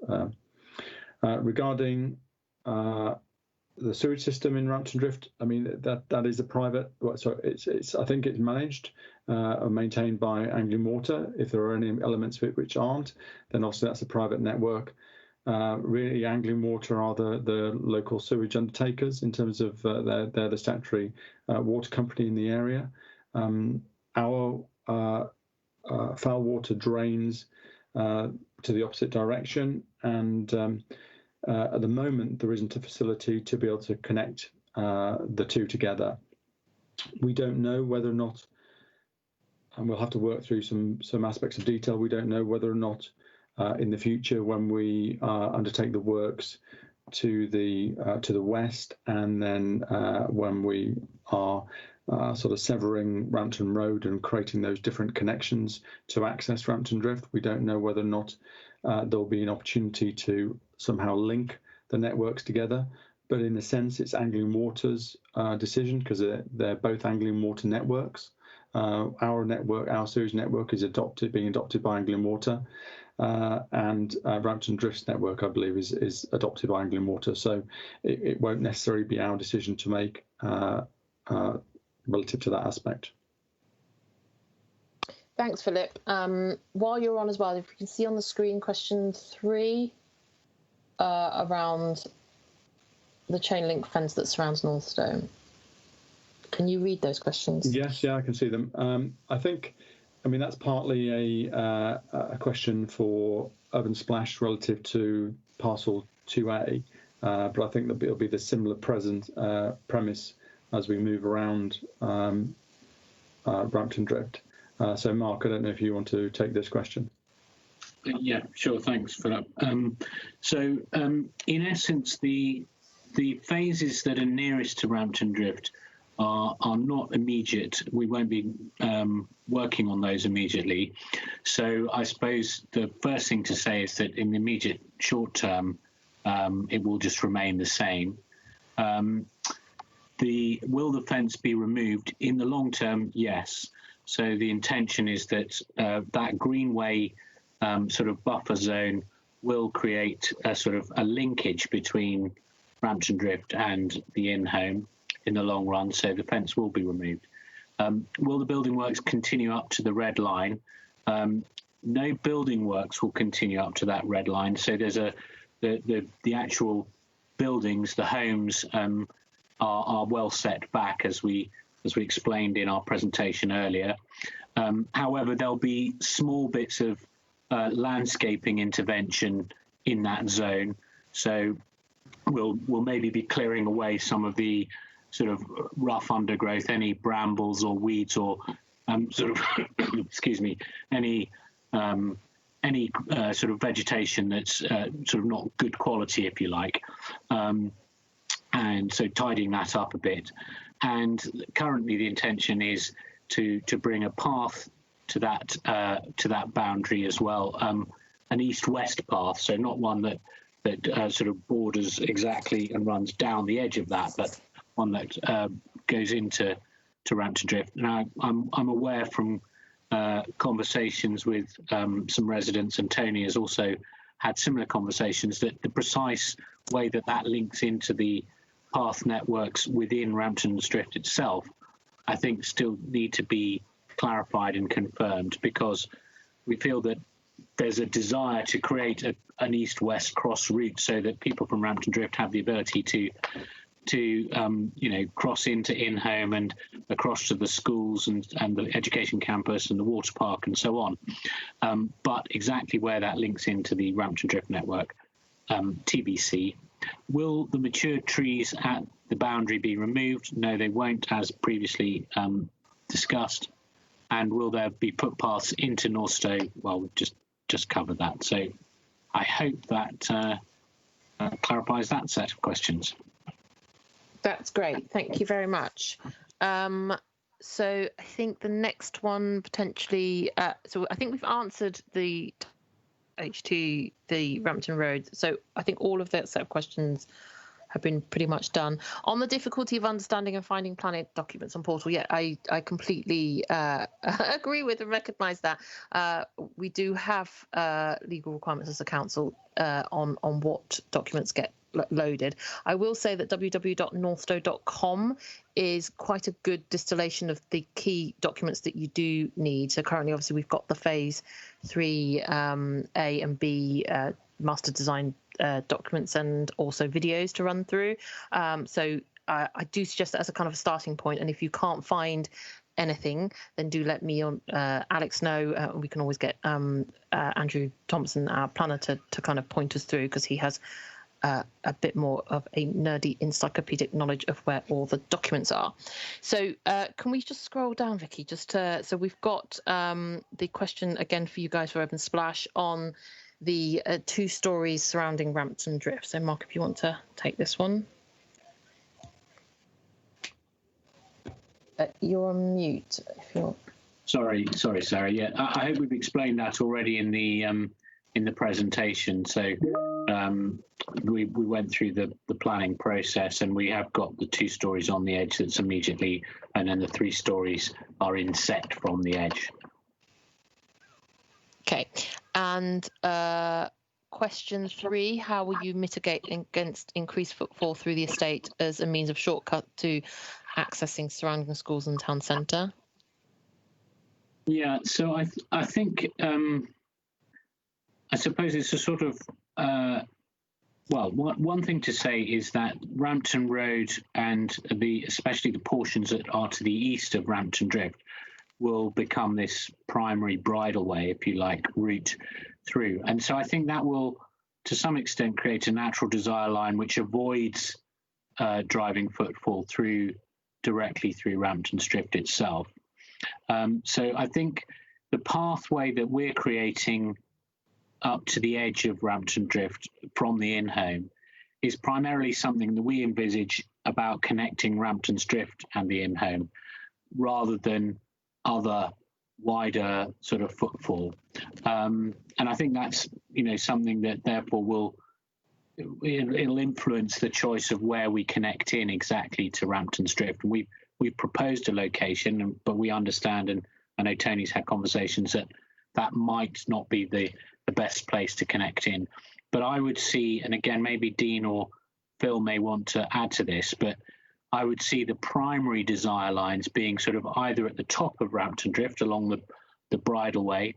Regarding the sewage system in RamptonDrift, I mean that is a private. So it's I think it's managed or maintained by Anglian Water. If there are any elements of it which aren't, then obviously that's a private network. Really, Anglian Water are the local sewage undertakers in terms of they're the statutory water company in the area. Our foul water drains to the opposite direction, and at the moment there isn't a facility to be able to connect the two together. We don't know whether or not, and we'll have to work through some aspects of detail. We don't know whether or not in the future, when we undertake the works to the west, and then when we are sort of severing Rampton Road and creating those different connections to access RamptonDrift. We don't know whether or not there'll be an opportunity to somehow link the networks together. But in a sense, it's Anglian Water's decision, because they're both Anglian Water networks. Our network, our series network, is being adopted by Anglian Water, and RamptonDrift's network, I believe, is adopted by Anglian Water. So it won't necessarily be our decision to make relative to that aspect.
Thanks, Philip. While you're on as well, if you can see on the screen question 3 around the chain link fence that surrounds Northstowe. Can you read those questions?
Yes, yeah, I can see them. I mean, that's partly a question for Urban Splash relative to parcel 2A, but I think that it'll be the similar premise as we move around RamptonDrift. So, Mark, I don't know if you want to take this question.
Yeah, sure. Thanks, Philip. In essence, the phases that are nearest to RamptonDrift are not immediate. We won't be working on those immediately. So I suppose the first thing to say is that in the immediate short term, it will just remain the same. Will the fence be removed? In the long term, yes. So the intention is that that greenway sort of buffer zone will create a sort of a linkage between RamptonDrift and the in-home in the long run, so the fence will be removed. Will the building works continue up to the red line? No building works will continue up to that red line. So there's the actual buildings, the homes are well set back, as we explained in our presentation earlier. However, there'll be small bits of landscaping intervention in that zone. So we'll maybe be clearing away some of the sort of rough undergrowth, any brambles or weeds, or sort of excuse me, any sort of vegetation that's sort of not good quality, if you like, and so tidying that up a bit. And currently the intention is to bring a path to that boundary as well, an east-west path, so not one that sort of borders exactly and runs down the edge of that, but one that goes into RamptonDrift. Now, I'm aware from conversations with some residents, and Tony has also had similar conversations, that the precise way that links into the path networks within RamptonDrift itself, I think still need to be clarified and confirmed, because we feel that there's a desire to create an east-west cross route so that people from RamptonDrift have the ability to cross into in-home and across to the schools and the education campus and the water park and so on. But exactly where that links into the RamptonDrift network, TBC. Will the matured trees at the boundary be removed? No, they won't, as previously discussed. And will there be footpaths into Northstowe? Well, we've just covered that. So I hope that clarifies that set of questions.
That's great. Thank you very much. So I think the next one potentially, so I think we've answered the H2, the Rampton Road. So I think all of that set of questions have been pretty much done. On the difficulty of understanding and finding planning documents on portal, yeah, I completely agree with and recognise that. We do have legal requirements as a council on what documents get loaded. I will say that www.northstowe.com is quite a good distillation of the key documents that you do need. So currently, obviously, we've got the phase 3 A and B master design documents and also videos to run through. So I do suggest that as a kind of a starting point. And if you can't find anything, then do let me or Alex know. We can always get Andrew Thompson, our planner, to kind of point us through, because he has a bit more of a nerdy encyclopedic knowledge of where all the documents are. So can we just scroll down, Vicky, so we've got the question again for you guys for Urban Splash on the 2 stories surrounding RamptonDrift. So Mark, if you want to take this one. You're on mute. If you're.
Sorry, Sarah. Yeah, I hope we've explained that already in the presentation. So we went through the planning process, and we have got the 2 stories on the edge that's immediately, and then the 3 stories are inset from the edge.
Okay, and question 3: how will you mitigate against increased footfall through the estate as a means of shortcut to accessing surrounding schools and town centre?
Yeah, so I think I suppose it's a sort of well, one thing to say is that Rampton Road and especially the portions that are to the east of RamptonDrift will become this primary bridleway, if you like, route through. And so I think that will, to some extent, create a natural desire line which avoids driving footfall directly through RamptonDrift itself. So I think the pathway that we're creating up to the edge of RamptonDrift from the in-home is primarily something that we envisage about connecting RamptonDrift and the in-home, rather than other wider sort of footfall. And I think that's, something that therefore it'll influence the choice of where we connect in exactly to RamptonDrift. And we've proposed a location, but we understand, and I know Tony's had conversations that might not be the best place to connect in. But I would see, and again, maybe Dean or Phil may want to add to this, but I would see the primary desire lines being sort of either at the top of RamptonDrift along the bridleway,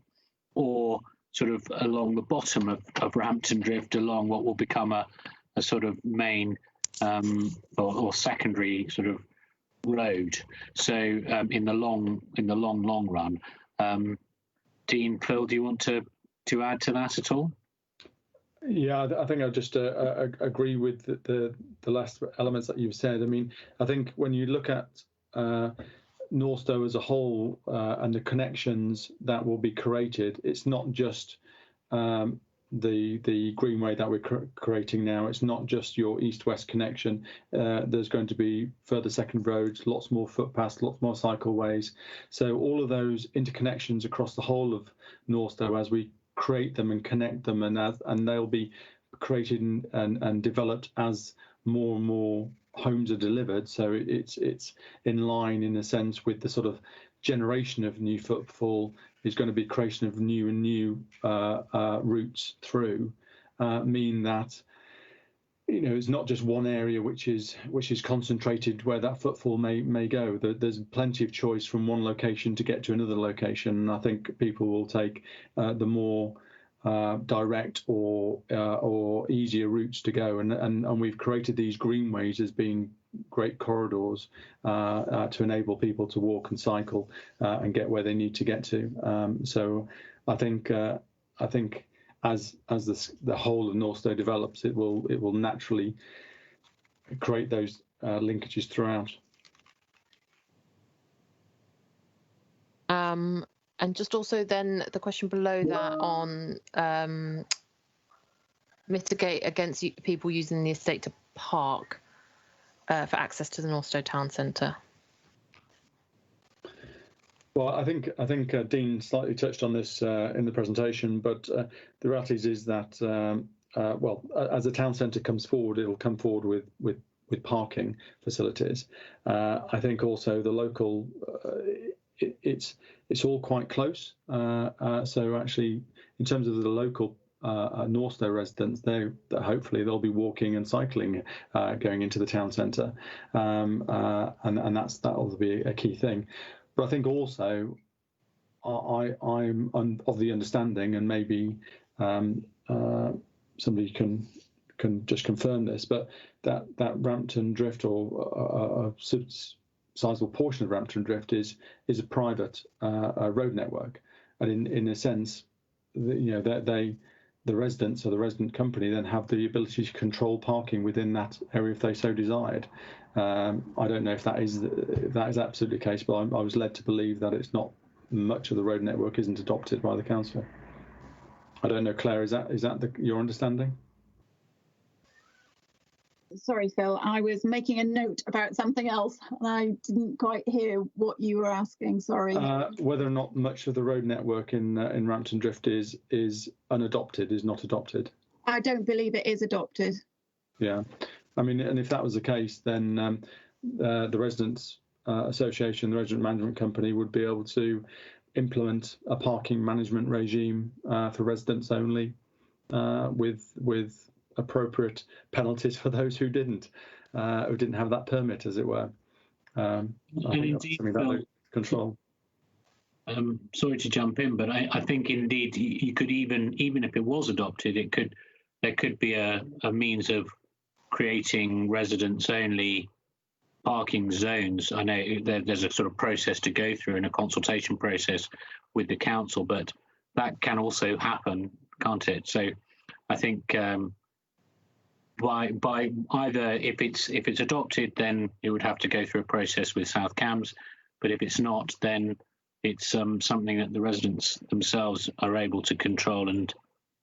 or sort of along the bottom of RamptonDrift along what will become a sort of main or secondary sort of road. So in the long run, Dean, Phil, do you want to add to that at all?
Yeah, I think I just agree with the last elements that you've said. I mean, I think when you look at Northstowe as a whole and the connections that will be created, it's not just the greenway that we're creating now. It's not just your east-west connection. There's going to be further second roads, lots more footpaths, lots more cycleways. So all of those interconnections across the whole of Northstowe, as we create them and connect them, and they'll be created and developed as more and more homes are delivered. So it's in line, in a sense, with the sort of generation of new footfall is going to be creation of new routes through, mean that it's not just one area which is concentrated where that footfall may go. There's plenty of choice from one location to get to another location. And I think people will take the more direct or easier routes to go. And we've created these greenways as being great corridors to enable people to walk and cycle and get where they need to get to. So I think as the whole of Northstowe develops, it will naturally create those linkages throughout.
And just also then the question below that on mitigate against people using the estate to park for access to the Northstowe town centre.
Well, I think Dean slightly touched on this in the presentation, but the reality is that as the town centre comes forward, it will come forward with parking facilities. I think also the local, it's all quite close. So actually, in terms of the local Northstowe residents, hopefully they'll be walking and cycling going into the town centre, and that'll be a key thing. But I think also I'm of the understanding, and maybe somebody can just confirm this, but that RamptonDrift or a sizable portion of RamptonDrift is a private road network, and in a sense, the residents or the resident company then have the ability to control parking within that area if they so desired. I don't know if that is absolutely the case, but I was led to believe that it's not much of the road network isn't adopted by the council. I don't know, Claire, is that your understanding?
sorry, Phil, I was making a note about something else and I didn't quite hear what you were asking. Sorry.
Whether or not much of the road network in RamptonDrift is unadopted, is not adopted.
I don't believe it is adopted.
Yeah, I mean, and if that was the case, then the Residents Association, the Resident Management Company, would be able to implement a parking management regime for residents only, with appropriate penalties for those who didn't have that permit, as it were. I think that's something that they control.
Sorry to jump in, but I think indeed you could even if it was adopted, there could be a means of creating residents-only parking zones. I know there's a sort of process to go through and a consultation process with the council, but that can also happen, can't it? So I think by either if it's adopted, then it would have to go through a process with South Cambs, but if it's not, then it's something that the residents themselves are able to control and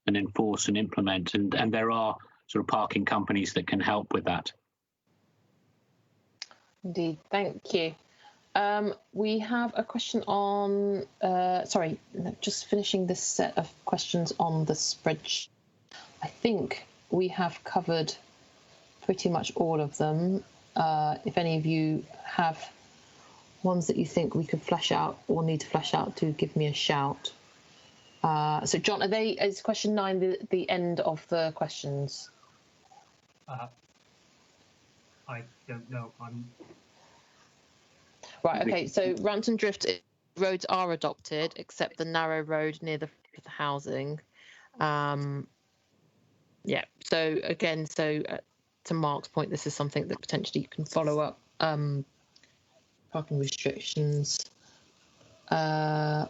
enforce and implement, and there are sort of parking companies that can help with that.
Indeed, thank you. We have a question on, sorry, just finishing this set of questions on the spreadsheet. I think we have covered pretty much all of them. If any of you have ones that you think we could flesh out or need to flesh out, do give me a shout. So John, is question 9 the end of the questions?
I don't know.
Right, okay, so RamptonDrift roads are adopted, except the narrow road near the housing. Yeah, so again, to Mark's point, this is something that potentially you can follow up. Parking restrictions. So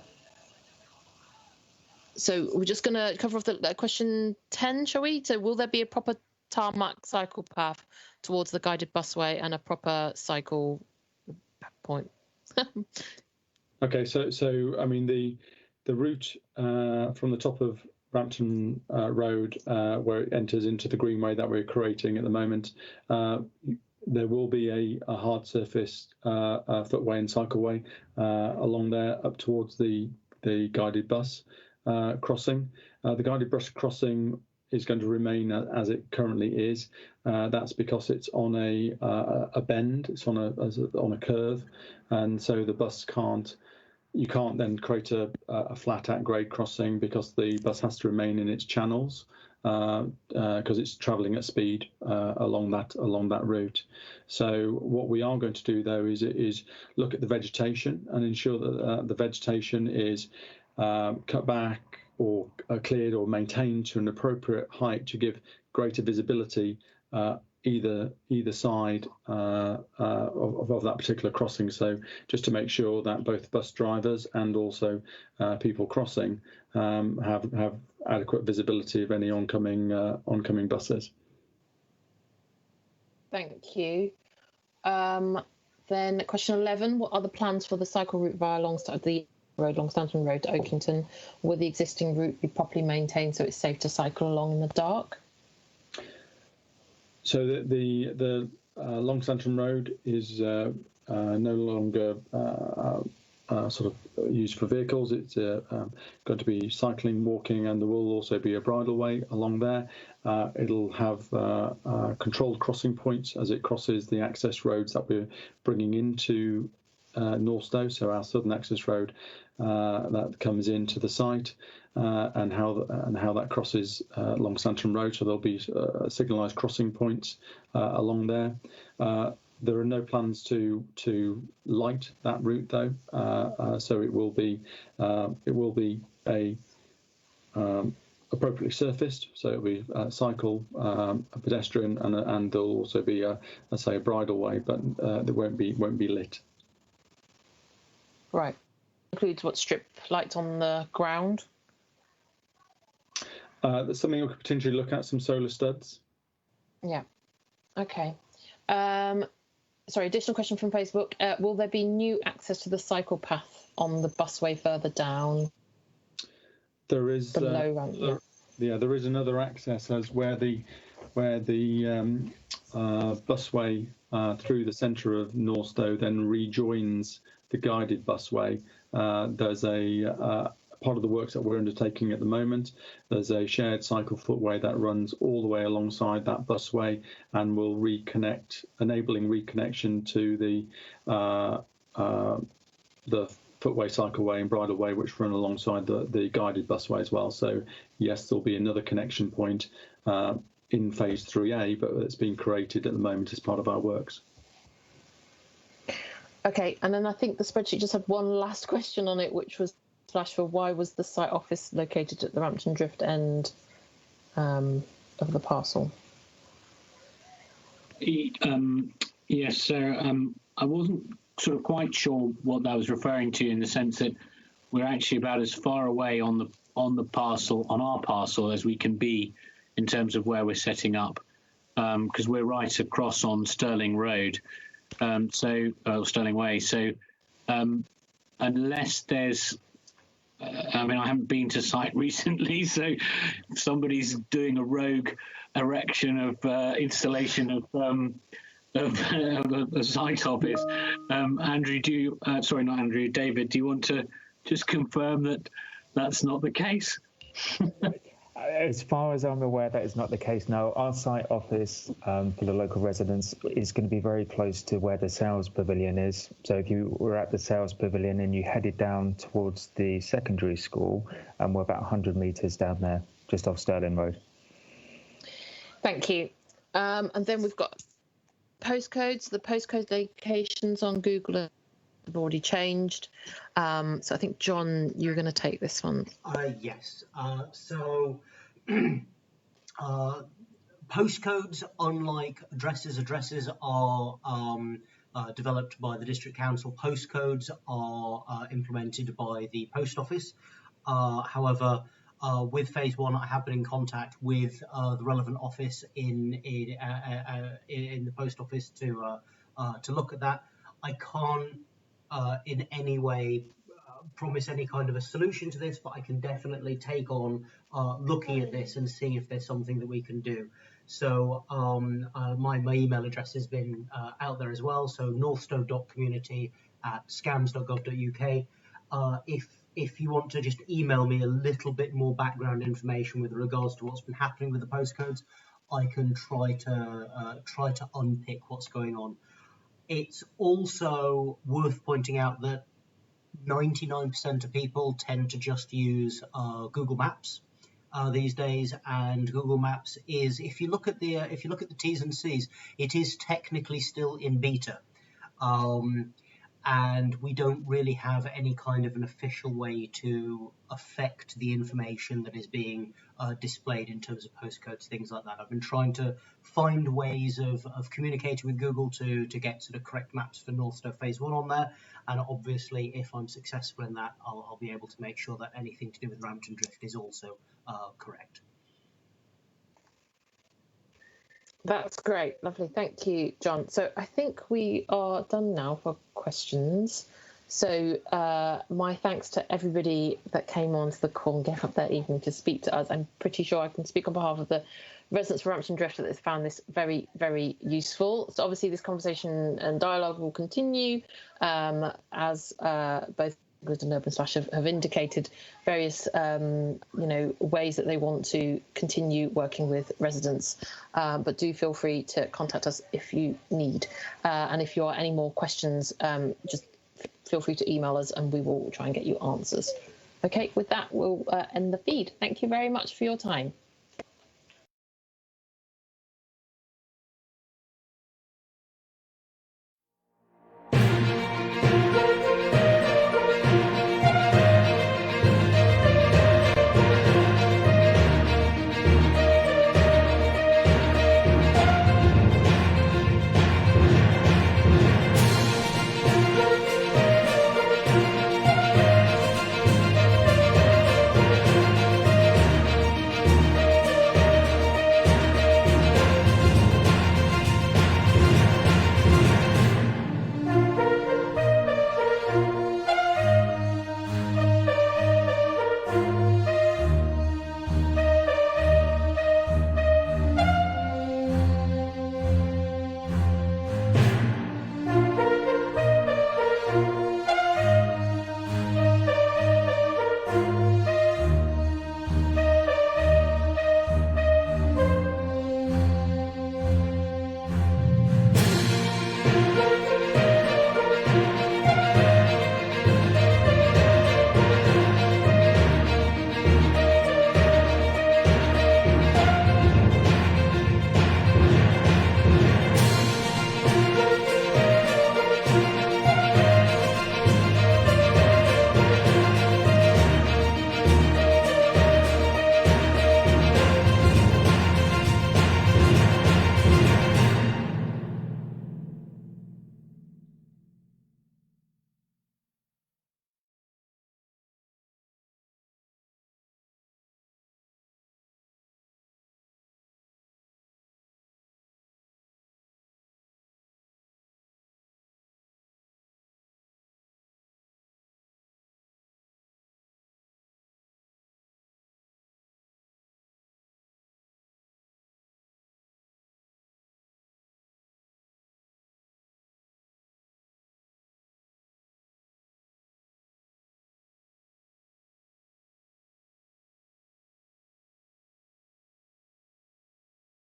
we're just going to cover off the question 10, shall we? So will there be a proper tarmac cycle path towards the guided busway and a proper cycle point?
Okay, so I mean the route from the top of Rampton Road, where it enters into the greenway that we're creating at the moment, there will be a hard surface footway and cycleway along there up towards the guided bus crossing. The guided bus crossing is going to remain as it currently is. That's because it's on a bend, it's on a curve, and so the bus you can't then create a flat at grade crossing, because the bus has to remain in its channels because it's travelling at speed along that route. So what we are going to do though is look at the vegetation and ensure that the vegetation is cut back or cleared or maintained to an appropriate height to give greater visibility either side of that particular crossing. So just to make sure that both bus drivers and also people crossing have adequate visibility of any oncoming buses.
Thank you. Then question 11, what are the plans for the cycle route via Longstanton Road to Oakington? Will the existing route be properly maintained so it's safe to cycle along in the dark?
So the Longstanton Road is no longer sort of used for vehicles. It's going to be cycling, walking, and there will also be a bridleway along there. It'll have controlled crossing points as it crosses the access roads that we're bringing into Northstowe, so our southern access road that comes into the site, and how that crosses Longstanton Road. So there'll be signalised crossing points along there. There are no plans to light that route though, so it will be appropriately surfaced. So it'll be cycle, a pedestrian, and there'll also be a bridleway, but there won't be lit.
Right. Includes what, strip lights on the ground?
That's something we could potentially look at, some solar studs.
Yeah. Okay. Sorry, additional question from Facebook. Will there be new access to the cycle path on the busway further down?
There is
below ramp.
Yeah, there is another access as where the busway through the centre of Northstowe then rejoins the guided busway. There's a part of the works that we're undertaking at the moment. There's a shared cycle footway that runs all the way alongside that busway and will reconnect, enabling reconnection to the footway, cycleway and bridleway, which run alongside the guided busway as well. So yes, there'll be another connection point in phase 3A, but it's been created at the moment as part of our works.
Okay, and then I think the spreadsheet just had one last question on it, which was for why was the site office located at the RamptonDrift end of the parcel?
Yes, so I wasn't sort of quite sure what that was referring to, in the sense that we're actually about as far away on our parcel as we can be in terms of where we're setting up, because we're right across on Stirling Road, Stirling Way. So unless there's I mean, I haven't been to site recently, so if somebody's doing a rogue erection of installation of a site office. Andrew, David, do you want to just confirm that that's not the case?
As far as I'm aware, that is not the case. No, our site office for the local residents is going to be very close to where the sales pavilion is. So if you were at the sales pavilion and you headed down towards the secondary school, we're about 100 metres down there, just off Stirling Road.
Thank you. And then we've got postcodes. The postcode locations on Google have already changed. So I think, John, you're going to take this one.
Yes. So postcodes, unlike addresses are developed by the district council. Postcodes are implemented by the post office. However, with phase 1, I have been in contact with the relevant office in the post office to look at that. I can't in any way promise any kind of a solution to this, but I can definitely take on looking at this and see if there's something that we can do. So my email address has been out there as well, so northstowe.community@scams.gov.uk. If you want to just email me a little bit more background information with regards to what's been happening with the postcodes, I can try to unpick what's going on. It's also worth pointing out that 99% of people tend to just use Google Maps these days, and Google Maps is, if you look at the T's and C's, it is technically still in beta, and we don't really have any kind of an official way to affect the information that is being displayed in terms of postcodes, things like that. I've been trying to find ways of communicating with Google to get sort of correct maps for Northstowe phase 1 on there, and obviously if I'm successful in that, I'll be able to make sure that anything to do with RamptonDrift is also correct.
That's great. Lovely. Thank you, John. So I think we are done now for questions. So my thanks to everybody that came on to the call and gave up their evening to speak to us. I'm pretty sure I can speak on behalf of the residents of RamptonDrift that has found this very, very useful. So obviously this conversation and dialogue will continue as both Good and Urban Slash have indicated various ways that they want to continue working with residents, but do feel free to contact us if you need, and if you are any more questions, just feel free to email us and we will try and get you answers. Okay, with that we'll end the feed. Thank you very much for your time.